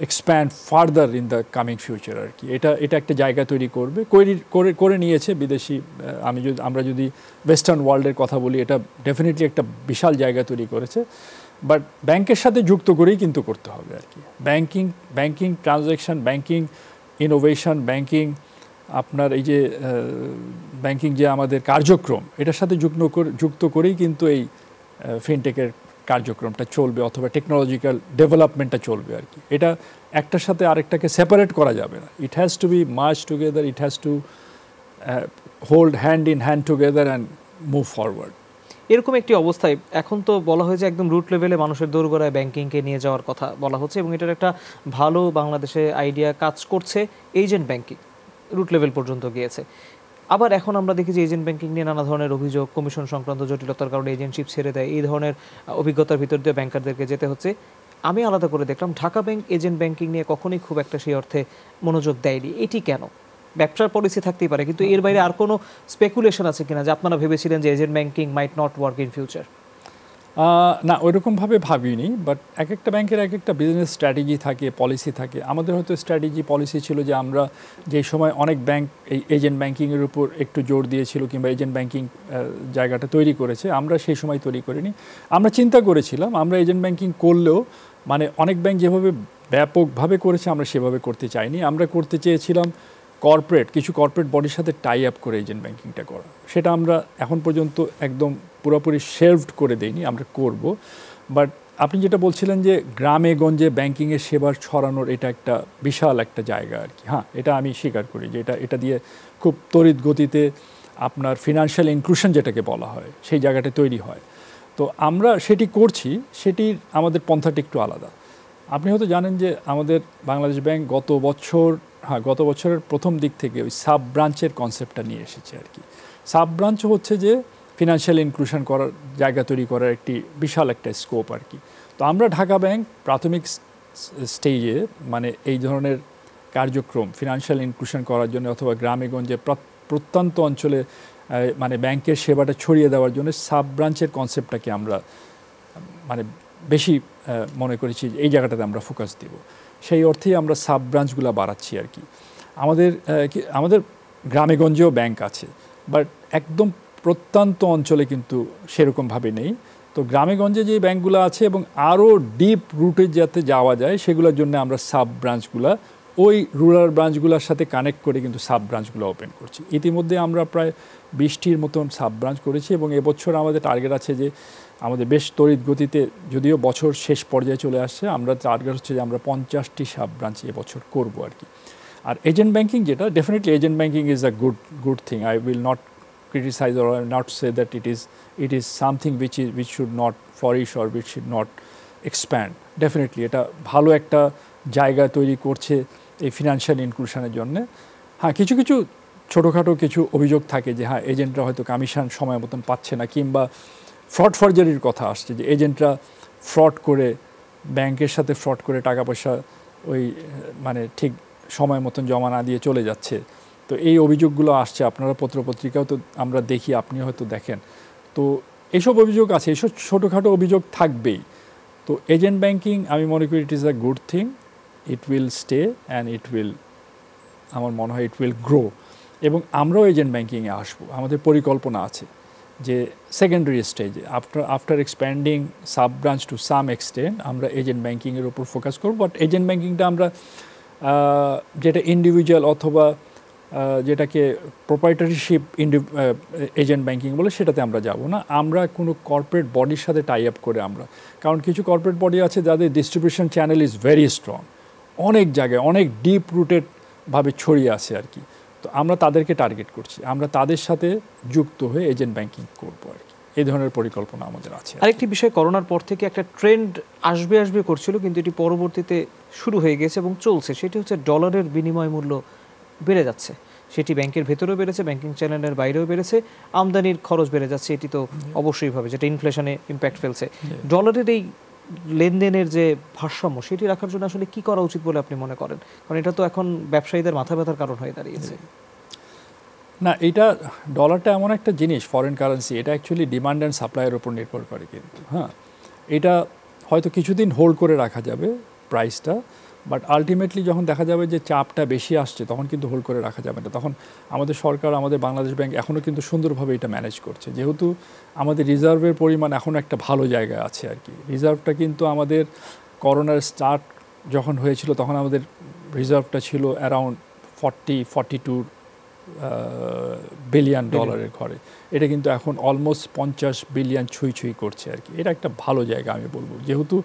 expand further in the coming future আর কি। এটা একটা জায়গা তৈরি করে নিয়েছে বিদেশি। আমরা যদি ওয়েস্টার্ন ওয়ার্ল্ডের কথা বলি, এটা ডেফিনেটলি একটা বিশাল জায়গা তৈরি করেছে। বাট ব্যাংকের সাথে যুক্ত করেই কিন্তু করতে হবে আর কি। Banking transaction, banking innovation, banking আপনার এই যে ব্যাংকিং যে আমাদের কার্যক্রম, এটার সাথে যুক্ত করেই কিন্তু এই ফিনটেকের কার্যক্রমটা চলবে অথবা টেকনোলজিক্যাল ডেভেলপমেন্টটা চলবে আর কি। এটা একটার সাথে আরেকটাকে সেপারেট করা যাবে না। It has to be merge together, it has to hold hand in hand together and move forward. এরকম একটি অবস্থায় এখন তো বলা হয়েছে একদম রুট লেভেলে মানুষের দোরগোড়ায় ব্যাংকিংকে নিয়ে যাওয়ার কথা বলা হচ্ছে, এবং এটার একটা ভালো বাংলাদেশে আইডিয়া কাজ করছে। এজেন্ট ব্যাংকিং রুট লেভেল পর্যন্ত গিয়েছে। আবার এখন আমরা দেখি যে এজেন্ট ব্যাংকিং নিয়ে নানা ধরনের অভিযোগ, কমিশন সংক্রান্ত জটিলতার কারণে এজেন্টশিপ ছেড়ে দেয়, এই ধরনের অভিজ্ঞতার ভিতর দিয়ে ব্যাংকারদেরকে যেতে হচ্ছে। আমি আলাদা করে দেখলাম ঢাকা ব্যাংক এজেন্ট ব্যাংকিং নিয়ে কখনোই খুব একটা সেই অর্থে মনোযোগ দেয়নি। এটি কেন? ব্যবসার পলিসি থাকতেই পারে, কিন্তু এর বাইরে আর কোনো স্পেকুলেশন আছে কিনা যে আপনারা ভেবেছিলেন যে agent banking might not work in future? না ওইরকমভাবে ভাবিনি, বাট এক একটা ব্যাংকের এক একটা বিজনেস স্ট্র্যাটেজি থাকে, পলিসি থাকে। আমাদের হয়তো স্ট্র্যাটেজি পলিসি ছিল যে আমরা যে সময় অনেক ব্যাংক এই এজেন্ট ব্যাংকিংয়ের উপর একটু জোর দিয়েছিল কিংবা এজেন্ট ব্যাংকিং জায়গাটা তৈরি করেছে, আমরা সেই সময় তৈরি করিনি। আমরা চিন্তা করেছিলাম আমরা এজেন্ট ব্যাংকিং করলেও মানে অনেক ব্যাংক যেভাবে ব্যাপকভাবে করেছে আমরা সেভাবে করতে চাইনি। আমরা করতে চেয়েছিলাম কিছু কর্পোরেট বডির সাথে টাই আপ করে এজেন্ট ব্যাংকিংটা করা। সেটা আমরা এখন পর্যন্ত একদম পুরোপুরি শেলভড করে দেইনি, আমরা করব। বাট আপনি যেটা বলছিলেন যে গ্রামে গঞ্জে ব্যাংকিংয়ের সেবার ছড়ানোর, এটা একটা বিশাল একটা জায়গা আর কি। হ্যাঁ, এটা আমি স্বীকার করি যে এটা দিয়ে খুব তড়িৎ গতিতে আপনার ফিনান্সিয়াল ইনক্লুশন যেটাকে বলা হয় সেই জায়গাটা তৈরি হয়। তো আমরা সেটি করছি, সেটির আমাদের পন্থাটা একটু আলাদা। আপনি হয়তো জানেন যে আমাদের বাংলাদেশ ব্যাংক গত বছরের প্রথম দিক থেকে ওই সাব ব্রাঞ্চের কনসেপ্টটা নিয়ে এসেছে আর কি। সাব ব্রাঞ্চ হচ্ছে যে ফিনান্সিয়াল ইনক্লুশন করার জায়গা তৈরি করার একটি বিশাল একটা স্কোপ আর কি। তো আমরা ঢাকা ব্যাংক প্রাথমিক স্টেজে মানে এই ধরনের কার্যক্রম ফিনান্সিয়াল ইনক্লুশন করার জন্য অথবা গ্রামে গঞ্জে প্রত্যন্ত অঞ্চলে মানে ব্যাংকের সেবাটা ছড়িয়ে দেওয়ার জন্য সাব ব্রাঞ্চের কনসেপ্টটাকে আমরা মানে বেশি মনে করেছি এই জায়গাটাতে আমরা ফোকাস দিব। সেই অর্থেই আমরা সাব ব্রাঞ্চগুলো বাড়াচ্ছি আর কি। আমাদের গ্রামে গঞ্জেও ব্যাংক আছে, বাট একদম প্রত্যন্ত অঞ্চলে কিন্তু সেরকমভাবে নেই। তো গ্রামে গঞ্জে যে ব্যাংকগুলো আছে এবং আরও ডিপ রুটে যাতে যাওয়া যায় সেগুলোর জন্য আমরা সাব ব্রাঞ্চগুলো ওই রুরাল ব্রাঞ্চগুলোর সাথে কানেক্ট করে কিন্তু সাব ব্রাঞ্চগুলো ওপেন করছি। ইতিমধ্যে আমরা প্রায় 20টির মতন সাব ব্রাঞ্চ করেছি এবং এবছর আমাদের টার্গেট আছে যে আমাদের বেশ তড়িৎ গতিতে, যদিও বছর শেষ পর্যায়ে চলে আসছে, আমরা টার্গেট হচ্ছে যে আমরা 50টি সাব ব্রাঞ্চ এবছর করবো আর কি। আর এজেন্ট ব্যাংকিং যেটা, definitely agent banking is a good thing. I will not criticize or not say that it is something which should not flourish or which should not expand. Definitely এটা ভালো একটা জায়গা তৈরি করছে এই ফিনান্সিয়াল ইনক্লুশনের জন্য। হ্যাঁ, কিছু ছোটোখাটো কিছু অভিযোগ থাকে যে হ্যাঁ এজেন্টরা হয়তো কমিশন সময় মতন পাচ্ছে না, কিংবা ফরজারির কথা আসছে যে এজেন্টরা ফ্রড করে ব্যাংকের সাথে ফ্রড করে টাকা পয়সা ওই মানে ঠিক সময় মতন জমা না দিয়ে চলে যাচ্ছে। তো এই অভিযোগগুলো আসছে, আপনারা পত্রপত্রিকাও তো আমরা দেখি, আপনি হয়তো দেখেন। তো এইসব অভিযোগ আছে, এইসব ছোটোখাটো অভিযোগ থাকবেই। তো এজেন্ট ব্যাংকিং আমি মনে করি it is a good thing, it will stay and আমার মনে হয় ইট উইল গ্রো। এবং আমরাও এজেন্ট ব্যাংকিংয়ে আসবো, আমাদের পরিকল্পনা আছে যে সেকেন্ডারি স্টেজে after expanding sub branch to some extent আমরা এজেন্ট ব্যাংকিংয়ের উপর ফোকাস করব। বাট এজেন্ট ব্যাংকিংটা আমরা যেটা ইন্ডিভিজুয়াল অথবা যেটাকে প্রোপ্রাইটারশিপ এজেন্ট ব্যাংকিং বলে সেটাতে আমরা যাব না। আমরা কোনো কর্পোরেট বডির সাথে টাই আপ করে আমরা, কারণ কিছু কর্পোরেট বডি আছে যাদের distribution channel is very strong, অনেক জায়গায় অনেক ডিপ রুটেডভাবে ছড়িয়ে আছে আর কি। তো আমরা তাদেরকে টার্গেট করছি, আমরা তাদের সাথে যুক্ত হয়ে এজেন্ট ব্যাংকিং করবো আর কি। এই ধরনের পরিকল্পনা আমাদের আছে। আরেকটি বিষয়, করোনার পর থেকে একটা ট্রেন্ড আসবে করছিল, কিন্তু এটি পরবর্তীতে শুরু হয়ে গেছে এবং চলছে, সেটি হচ্ছে ডলারের বিনিময় মূল্য বেড়ে যাচ্ছে। সেটি ব্যাংকের ভেতরেও বেড়েছে, ব্যাংকিং চ্যানেলের বাইরেও বেড়েছে, আমদানির খরচ বেড়ে যাচ্ছে, এটি তো অবশ্যই ভাবে যেটা ইনফ্লেশনে ইম্প্যাক্ট ফেলছে। ডলারের এই লেনদেনের যে ভারসাম্য সেটি রাখার জন্য আসলে কি করা উচিত বলে আপনি মনে করেন? কারণ এটা তো এখন ব্যবসায়ীদের মাথা ব্যথার কারণ হয়ে দাঁড়িয়েছে। না, এটা ডলারটা এমন একটা জিনিস, ফরেন কারেন্সি, এটা অ্যাকচুয়ালি ডিমান্ড অ্যান্ড সাপ্লাইয়ের উপর নির্ভর করে কিন্তু। হ্যাঁ, এটা হয়তো কিছুদিন হোল্ড করে রাখা যাবে প্রাইসটা, বাট আলটিমেটলি যখন দেখা যাবে যে চাপটা বেশি আসছে তখন কিন্তু হোল্ড করে রাখা যাবে না। তখন আমাদের সরকার, আমাদের বাংলাদেশ ব্যাংক এখনও কিন্তু সুন্দরভাবে এটা ম্যানেজ করছে, যেহেতু আমাদের রিজার্ভের পরিমাণ এখন একটা ভালো জায়গায় আছে আর কি। রিজার্ভটা কিন্তু আমাদের করোনার স্টার্ট যখন হয়েছিল তখন আমাদের রিজার্ভটা ছিল অ্যারাউন্ড 42 বিলিয়ন ডলারের ঘরে, এটা কিন্তু এখন অলমোস্ট 50 বিলিয়ন ছুঁই করছে আর কি। এটা একটা ভালো জায়গা আমি বলবো, যেহেতু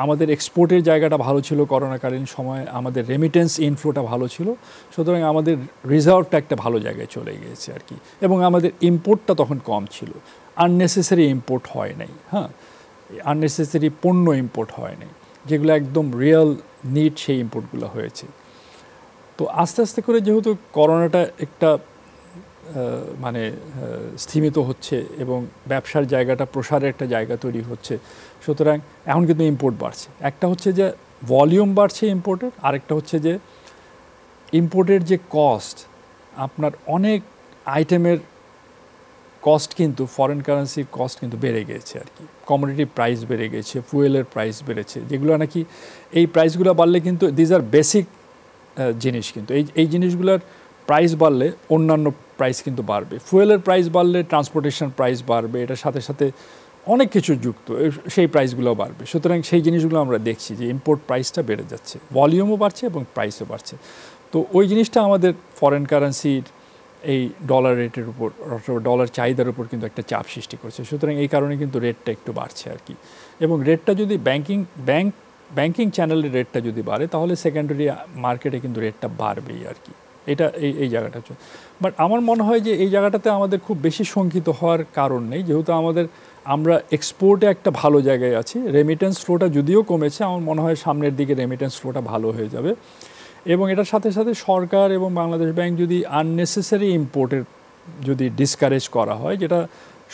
আমাদের এক্সপোর্টের জায়গাটা ভালো ছিল করোনাকালীন সময়ে, আমাদের রেমিটেন্স ইনফ্লোটা ভালো ছিল, সুতরাং আমাদের রিজার্ভটা একটা ভালো জায়গায় চলে গিয়েছে আর কি। এবং আমাদের ইম্পোর্টটা তখন কম ছিল, আননেসেসারি ইম্পোর্ট হয় নাই। হ্যাঁ, আননেসেসারি পণ্য ইম্পোর্ট হয় নাই, যেগুলো একদম রিয়েল নিড সেই ইম্পোর্টগুলো হয়েছে। তো আস্তে আস্তে করে যেহেতু করোনাটা একটা মানে স্থিমিত হচ্ছে এবং ব্যবসার জায়গাটা প্রসারের একটা জায়গা তৈরি হচ্ছে, সুতরাং এখন কিন্তু ইম্পোর্ট বাড়ছে। একটা হচ্ছে যে ভলিউম বাড়ছে ইম্পোর্টের, আরেকটা হচ্ছে যে ইম্পোর্টের যে কস্ট, আপনার অনেক আইটেমের কস্ট কিন্তু ফরেন কারেন্সির কস্ট কিন্তু বেড়ে গেছে আর কি, কমোডিটি প্রাইস বেড়ে গেছে, ফুয়েলের প্রাইস বেড়েছে, যেগুলো নাকি এই প্রাইসগুলো বাড়লে কিন্তু দিজ আর বেসিক জিনিস, কিন্তু এই জিনিসগুলোর প্রাইস বাড়লে অন্যান্য প্রাইস কিন্তু বাড়বে, ফুয়েলের প্রাইস বাড়লে ট্রান্সপোর্টেশন প্রাইস বাড়বে, এটার সাথে সাথে অনেক কিছু যুক্ত, সেই প্রাইসগুলো বাড়বে। সুতরাং সেই জিনিসগুলো আমরা দেখছি যে ইম্পোর্ট প্রাইসটা বেড়ে যাচ্ছে, ভলিউমও বাড়ছে এবং প্রাইসও বাড়ছে। তো ওই জিনিসটা আমাদের ফরেন কারেন্সির এই ডলার রেটের উপর, ডলার চাহিদার উপর কিন্তু একটা চাপ সৃষ্টি করছে। সুতরাং এই কারণে কিন্তু রেটটা একটু বাড়ছে আর কি। এবং রেটটা যদি ব্যাংকিং চ্যানেলের রেটটা যদি বাড়ে তাহলে সেকেন্ডারি মার্কেটে কিন্তু রেটটা বাড়বেই আর কি। এটা এই জায়গাটা হচ্ছে। বাট আমার মনে হয় যে এই জায়গাটাতে আমাদের খুব বেশি শঙ্কিত হওয়ার কারণ নেই, যেহেতু আমরা এক্সপোর্টে একটা ভালো জায়গায় আছি। রেমিটেন্স ফ্লোটা যদিও কমেছে, আমার মনে হয় সামনের দিকে রেমিটেন্স ফ্লোটা ভালো হয়ে যাবে। এবং এটার সাথে সাথে সরকার এবং বাংলাদেশ ব্যাংক যদি আননেসেসারি ইম্পোর্টের যদি ডিসকারেজ করা হয়, যেটা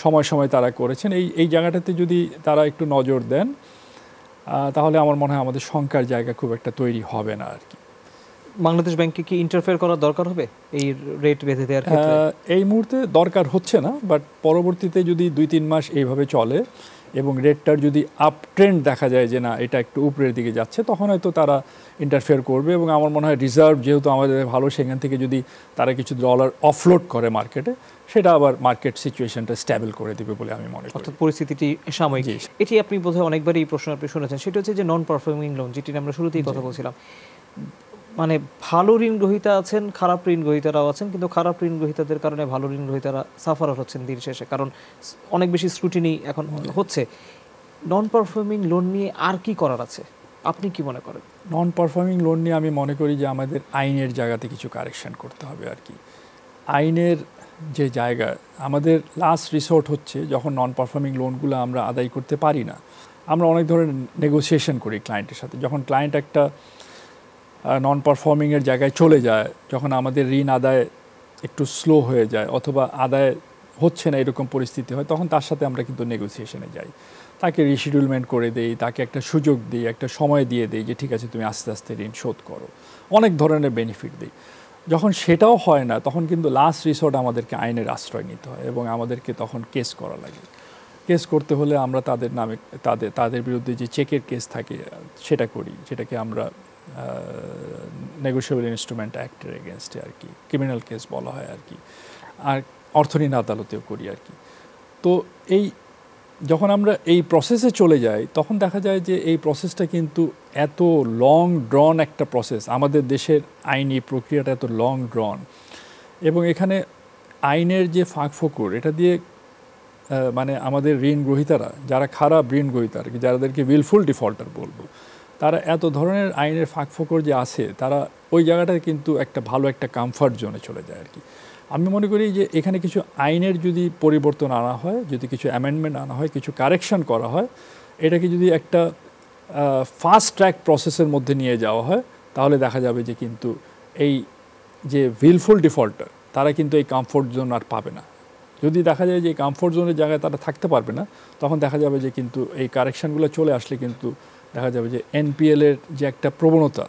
সময় সময় তারা করেছেন, এই জায়গাটাতে যদি তারা একটু নজর দেন তাহলে আমার মনে হয় আমাদের শঙ্কার জায়গা খুব একটা তৈরি হবে না আর কি। বাংলাদেশ ব্যাংকে কি ইন্টারফেয়ার করার দরকার হবে এই রেট বেঁধে দেওয়ার ক্ষেত্রে? এই মুহূর্তে দরকার হচ্ছে না, বাট পরবর্তীতে যদি 2-3 মাস এইভাবে চলে এবং রেটটার যদি আপ ট্রেন্ড দেখা যায় যে না এটা একটু উপরের দিকে যাচ্ছে, তখন হয়তো তারা ইন্টারফেয়ার করবে। এবং আমার মনে হয় রিজার্ভ যেহেতু আমাদের ভালো, সেখান থেকে যদি তারা কিছু ডলার অফলোড করে মার্কেটে, সেটা আবার মার্কেট সিচুয়েশনটা স্ট্যাবল করে দেবে বলে আমি মনে করি। অর্থাৎ পরিস্থিতিটি সাময়িক। এটি আপনি বোধহয় অনেকবারই এই প্রশ্ন আপনি শুনেছেন, সেটা হচ্ছে যে নন পারফর্মিং লোন, যেটি আমরা শুরুতেই কথা বলছিলাম। মানে ভালো ঋণ গ্রহীতা আছেন, খারাপ ঋণ গ্রহীতারাও আছেন, কিন্তু খারাপ ঋণ গ্রহীতাদের কারণে ভালো ঋণ গ্রহীতারা সাফারার হচ্ছেন দিন শেষে, কারণ অনেক বেশি স্ক্রুটিনি এখন হচ্ছে। নন পারফর্মিং লোন নিয়ে আর কি করার আছে আপনি কি মনে করেন? নন পারফর্মিং লোন নিয়ে আমি মনে করি যে আমাদের আইনের জায়গাতে কিছু কারেকশন করতে হবে আর কি। আইনের যে জায়গা, আমাদের লাস্ট রিসোর্ট হচ্ছে যখন নন পারফর্মিং লোনগুলো আমরা আদায় করতে পারি না, আমরা অনেক ধরনের নেগোসিয়েশন করি ক্লায়েন্টের সাথে। যখন ক্লায়েন্ট একটা নন পারফর্মিংয়ের জায়গায় চলে যায়, যখন আমাদের ঋণ আদায় একটু স্লো হয়ে যায় অথবা আদায় হচ্ছে না এরকম পরিস্থিতি হয়, তখন তার সাথে আমরা কিন্তু নেগোসিয়েশনে যাই, তাকে রিশিডিউলমেন্ট করে দেই, তাকে একটা সুযোগ দিই, একটা সময় দিয়ে দিই যে ঠিক আছে তুমি আস্তে আস্তে ঋণ শোধ করো, অনেক ধরনের বেনিফিট দিই। যখন সেটাও হয় না, তখন কিন্তু লাস্ট রিসোর্ট আমাদেরকে আইনের আশ্রয় নিতে হয় এবং আমাদেরকে তখন কেস করা লাগে। কেস করতে হলে আমরা তাদের নামে তাদের বিরুদ্ধে যে চেকের কেস থাকে সেটা করি, যেটাকে আমরা নেগোশিয়েবল ইনস্ট্রুমেন্ট অ্যাক্টের এগেনস্টে আর কি ক্রিমিনাল কেস বলা হয় আর কি, আর অর্থঋণ আদালতেও করি আর কি। তো যখন আমরা এই প্রসেসে চলে যাই, তখন দেখা যায় যে এই প্রসেসটা কিন্তু এত লং ড্রন একটা প্রসেস, আমাদের দেশের আইনি প্রক্রিয়াটা এত লং ড্রন, এবং এখানে আইনের যে ফাঁকফোকর, এটা দিয়ে মানে আমাদের ঋণ গ্রহীতারা যারা খারাপ ঋণ গ্রহীতা আর কি, যাদেরকে উইলফুল ডিফল্টার বলবো, তারা এত ধরনের আইনের ফাঁকফোকর যে আছে, তারা ওই জায়গাটায় কিন্তু একটা ভালো একটা কমফর্ট জোনে চলে যায় আর কি। আমি মনে করি যে এখানে কিছু আইনের যদি পরিবর্তন আনা হয়, যদি কিছু অ্যামেন্ডমেন্ট আনা হয়, কিছু কারেকশন করা হয়, এটাকে যদি একটা ফাস্ট ট্র্যাক প্রসেসের মধ্যে নিয়ে যাওয়া হয়, তাহলে দেখা যাবে যে কিন্তু এই যে উইলফুল ডিফল্টার তারা কিন্তু এই কমফোর্ট জোন আর পাবে না। যদি দেখা যায় যে এই কমফোর্ট জোনের জায়গায় তারা থাকতে পারবে না, তখন দেখা যাবে যে কিন্তু এই কারেকশানগুলো চলে আসলে কিন্তু দেখা যাবে যে এনপিএলের যে একটা প্রবণতা,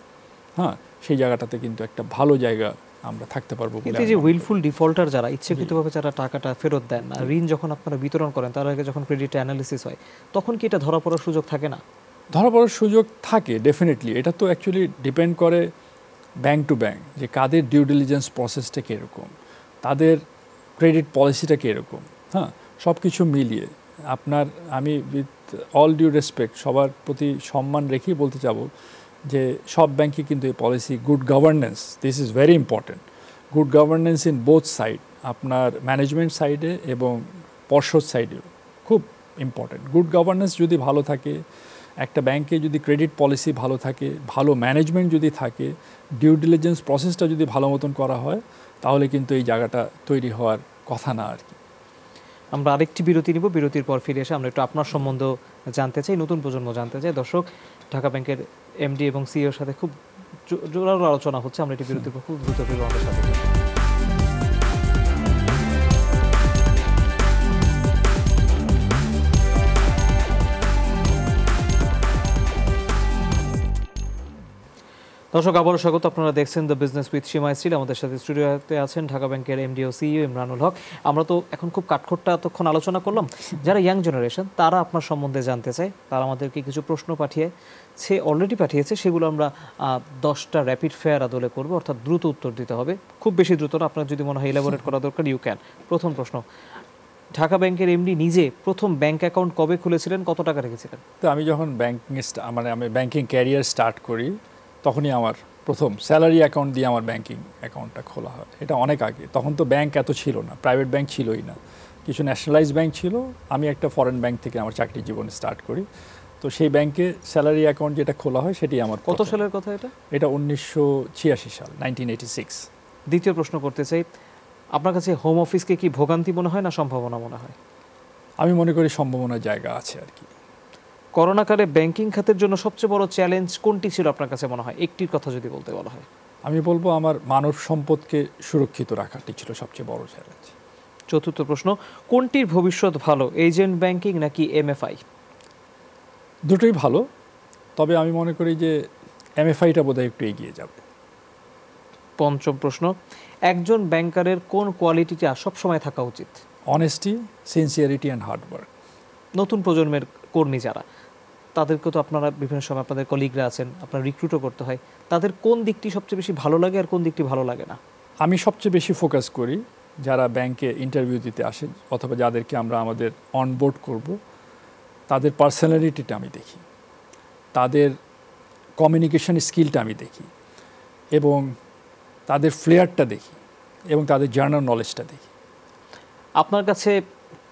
হ্যাঁ, সেই জায়গাটাতে কিন্তু একটা ভালো জায়গা আমরা থাকতে পারবো। কিন্তু যে উইলফুল ডিফল্টার যারা ইচ্ছাকৃতভাবে যারা টাকাটা ফেরত দেন না, ঋণ যখন আপনারা বিতরণ করেন, তার আগে যখন ক্রেডিট অ্যানালিসিস হয়, তখন কি এটা ধরা পড়ার সুযোগ থাকে না? ধরা পড়ার সুযোগ থাকে ডেফিনেটলি। এটা তো অ্যাকচুয়ালি ডিপেন্ড করে ব্যাংক টু ব্যাংক, যে কাদের ডিউ ডিলিজেন্স প্রসেসটা কীরকম, তাদের ক্রেডিট পলিসিটা কীরকম, হ্যাঁ, সব কিছু মিলিয়ে আমি উইথ অল ডিউ রেসপেক্ট সবার প্রতি সম্মান রেখেই বলতে চাবো যে সব ব্যাংকে কিন্তু এই policy, good governance, this is very important. Good governance in both side, আপনার ম্যানেজমেন্ট সাইডে এবং পর্ষদ সাইডেও খুব ইম্পর্টেন্ট। গুড গভর্নেন্স যদি ভালো থাকে, একটা ব্যাংকে যদি ক্রেডিট পলিসি ভালো থাকে, ভালো ম্যানেজমেন্ট যদি থাকে, ডিউ ডিলিজেন্স প্রসেসটা যদি ভালো মতন করা হয়, তাহলে কিন্তু এই জায়গাটা তৈরি হওয়ার কথা না আর কি। আমরা আরেকটি বিরতি নিব, বিরতির পর ফিরে এসে আমরা একটু আপনার সম্বন্ধ জানতে চাই, নতুন প্রজন্ম জানতে চাই। দর্শক, ঢাকা ব্যাংকের এমডি এবং সিইওর সাথে খুব জোরালো আলোচনা হচ্ছে, আমরা এটি বিরতির পর খুব দ্রুত ফিরব আমাদের সাথে। দর্শক আবারও স্বাগত। আপনারা দেখছেন the business with Seema steel. আমাদের সাথে স্টুডিওতে আছেন ঢাকা ব্যাংকের এমডি ও সিইও ইমরানুল হক। আমরা তো এখন খুব কাঠখোট্টা এতক্ষণ আলোচনা করলাম। যারা ইয়াং জেনারেশন তারা আপনার সম্বন্ধে জানতে চায়, তারা আমাদেরকে কিছু প্রশ্ন অলরেডি পাঠিয়েছে। সেগুলো আমরা 10টা র্যাপিড ফায়ার আদলে করব, অর্থাৎ দ্রুত উত্তর দিতে হবে, খুব বেশি দ্রুত না। আপনার যদি মনে হয় ইলাবোরেট করা দরকার ইউ ক্যান। প্রথম প্রশ্ন, ঢাকা ব্যাংকের এমডি নিজে প্রথম ব্যাংক অ্যাকাউন্ট কবে খুলেছিলেন, কত টাকা রেখেছিলেন? তো আমি যখন আমি ব্যাংকিং ক্যারিয়ার স্টার্ট করি, তখনই আমার প্রথম স্যালারি অ্যাকাউন্ট দিয়ে আমার ব্যাংকিং অ্যাকাউন্টটা খোলা হয়। এটা অনেক আগে, তখন তো ব্যাংক এত ছিল না, প্রাইভেট ব্যাংক ছিলই না, কিছু ন্যাশনালাইজ ব্যাংক ছিল। আমি একটা ফরেন ব্যাংক থেকে আমার চাকরি জীবন স্টার্ট করি, তো সেই ব্যাংকে স্যালারি অ্যাকাউন্ট যেটা খোলা হয় সেটি আমার। কত সালের কথা এটা? এটা 1986 সাল, 1986। দ্বিতীয় প্রশ্ন করতে চাই, আপনার কাছে হোম অফিসকে কি ভোগান্তি মনে হয় না সম্ভাবনা মনে হয়? আমি মনে করি সম্ভাবনার জায়গা আছে আর কি। করোনাকালে ব্যাংকিং খাতের জন্য সবচেয়ে বড় চ্যালেঞ্জ কোনটি ছিল আপনার কাছে মনে হয়, একটির কথা যদি বলতে বলা হয়? আমি বলবো আমার মানব সম্পদকে সুরক্ষিত রাখাটি ছিল সবচেয়ে বড় চ্যালেঞ্জ। চতুর্থ প্রশ্ন, কোনটির ভবিষ্যৎ ভালো, এজেন্ট ব্যাংকিং নাকি এমএফআই? দুটোই ভালো, তবে আমি মনে করি যে এমএফআইটা বোধহয় একটু এগিয়ে যাবে। পঞ্চম প্রশ্ন, একজন ব্যাংকারের কোন কোয়ালিটিটা সবসময় থাকা উচিত? Honesty, sincerity and hard work. নতুন প্রজন্মের কর্মী যারা, তাদেরকে তো আপনারা বিভিন্ন সময় আপনাদের কলিগরা আছেন, আপনার রিক্রুটও করতে হয়, তাদের কোন দিকটি সবচেয়ে বেশি ভালো লাগে আর কোন দিকটি ভালো লাগে না? আমি সবচেয়ে বেশি ফোকাস করি যারা ব্যাংকে ইন্টারভিউ দিতে আসে অথবা যাদেরকে আমরা আমাদের অনবোর্ড করব, তাদের পার্সোনালিটিটা আমি দেখি, তাদের কমিউনিকেশন স্কিলটা আমি দেখি, এবং তাদের ফ্লেয়ারটা দেখি, এবং তাদের জার্নাল নলেজটা দেখি। আপনার কাছে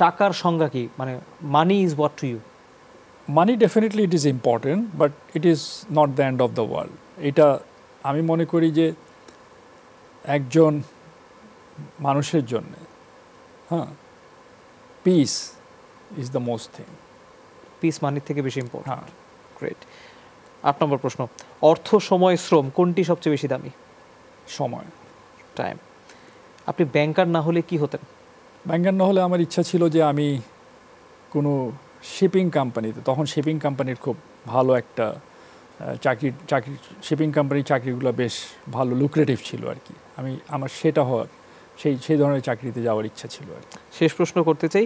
টাকার সংজ্ঞা কি, মানে money is what to you? Money definitely it is important, but it is not the end of the world. এটা আমি মনে করি যে একজন মানুষের জন্য peace is the most thing. Peace মানির থেকে বেশি ইম্পর্টেন্ট। হ্যাঁ। গ্রেট। 8 নম্বর প্রশ্ন, অর্থ, সময়, শ্রম কোনটি সবচেয়ে বেশি দামি? সময়। টাইম। আপনি ব্যাংকার না হলে কি হতেন? ব্যাংকার না হলে আমার ইচ্ছা ছিল যে আমি কোনো শিপিং কোম্পানিতে, তখন শিপিং কোম্পানির খুব ভালো একটা চাকরি শিপিং কোম্পানির চাকরিগুলো বেশ ভালো লুক্রেটিভ ছিল আর কি। আমার সেটা হওয়ার সেই ধরনের চাকরিতে যাওয়ার ইচ্ছা ছিল আর কি। শেষ প্রশ্ন করতে চাই,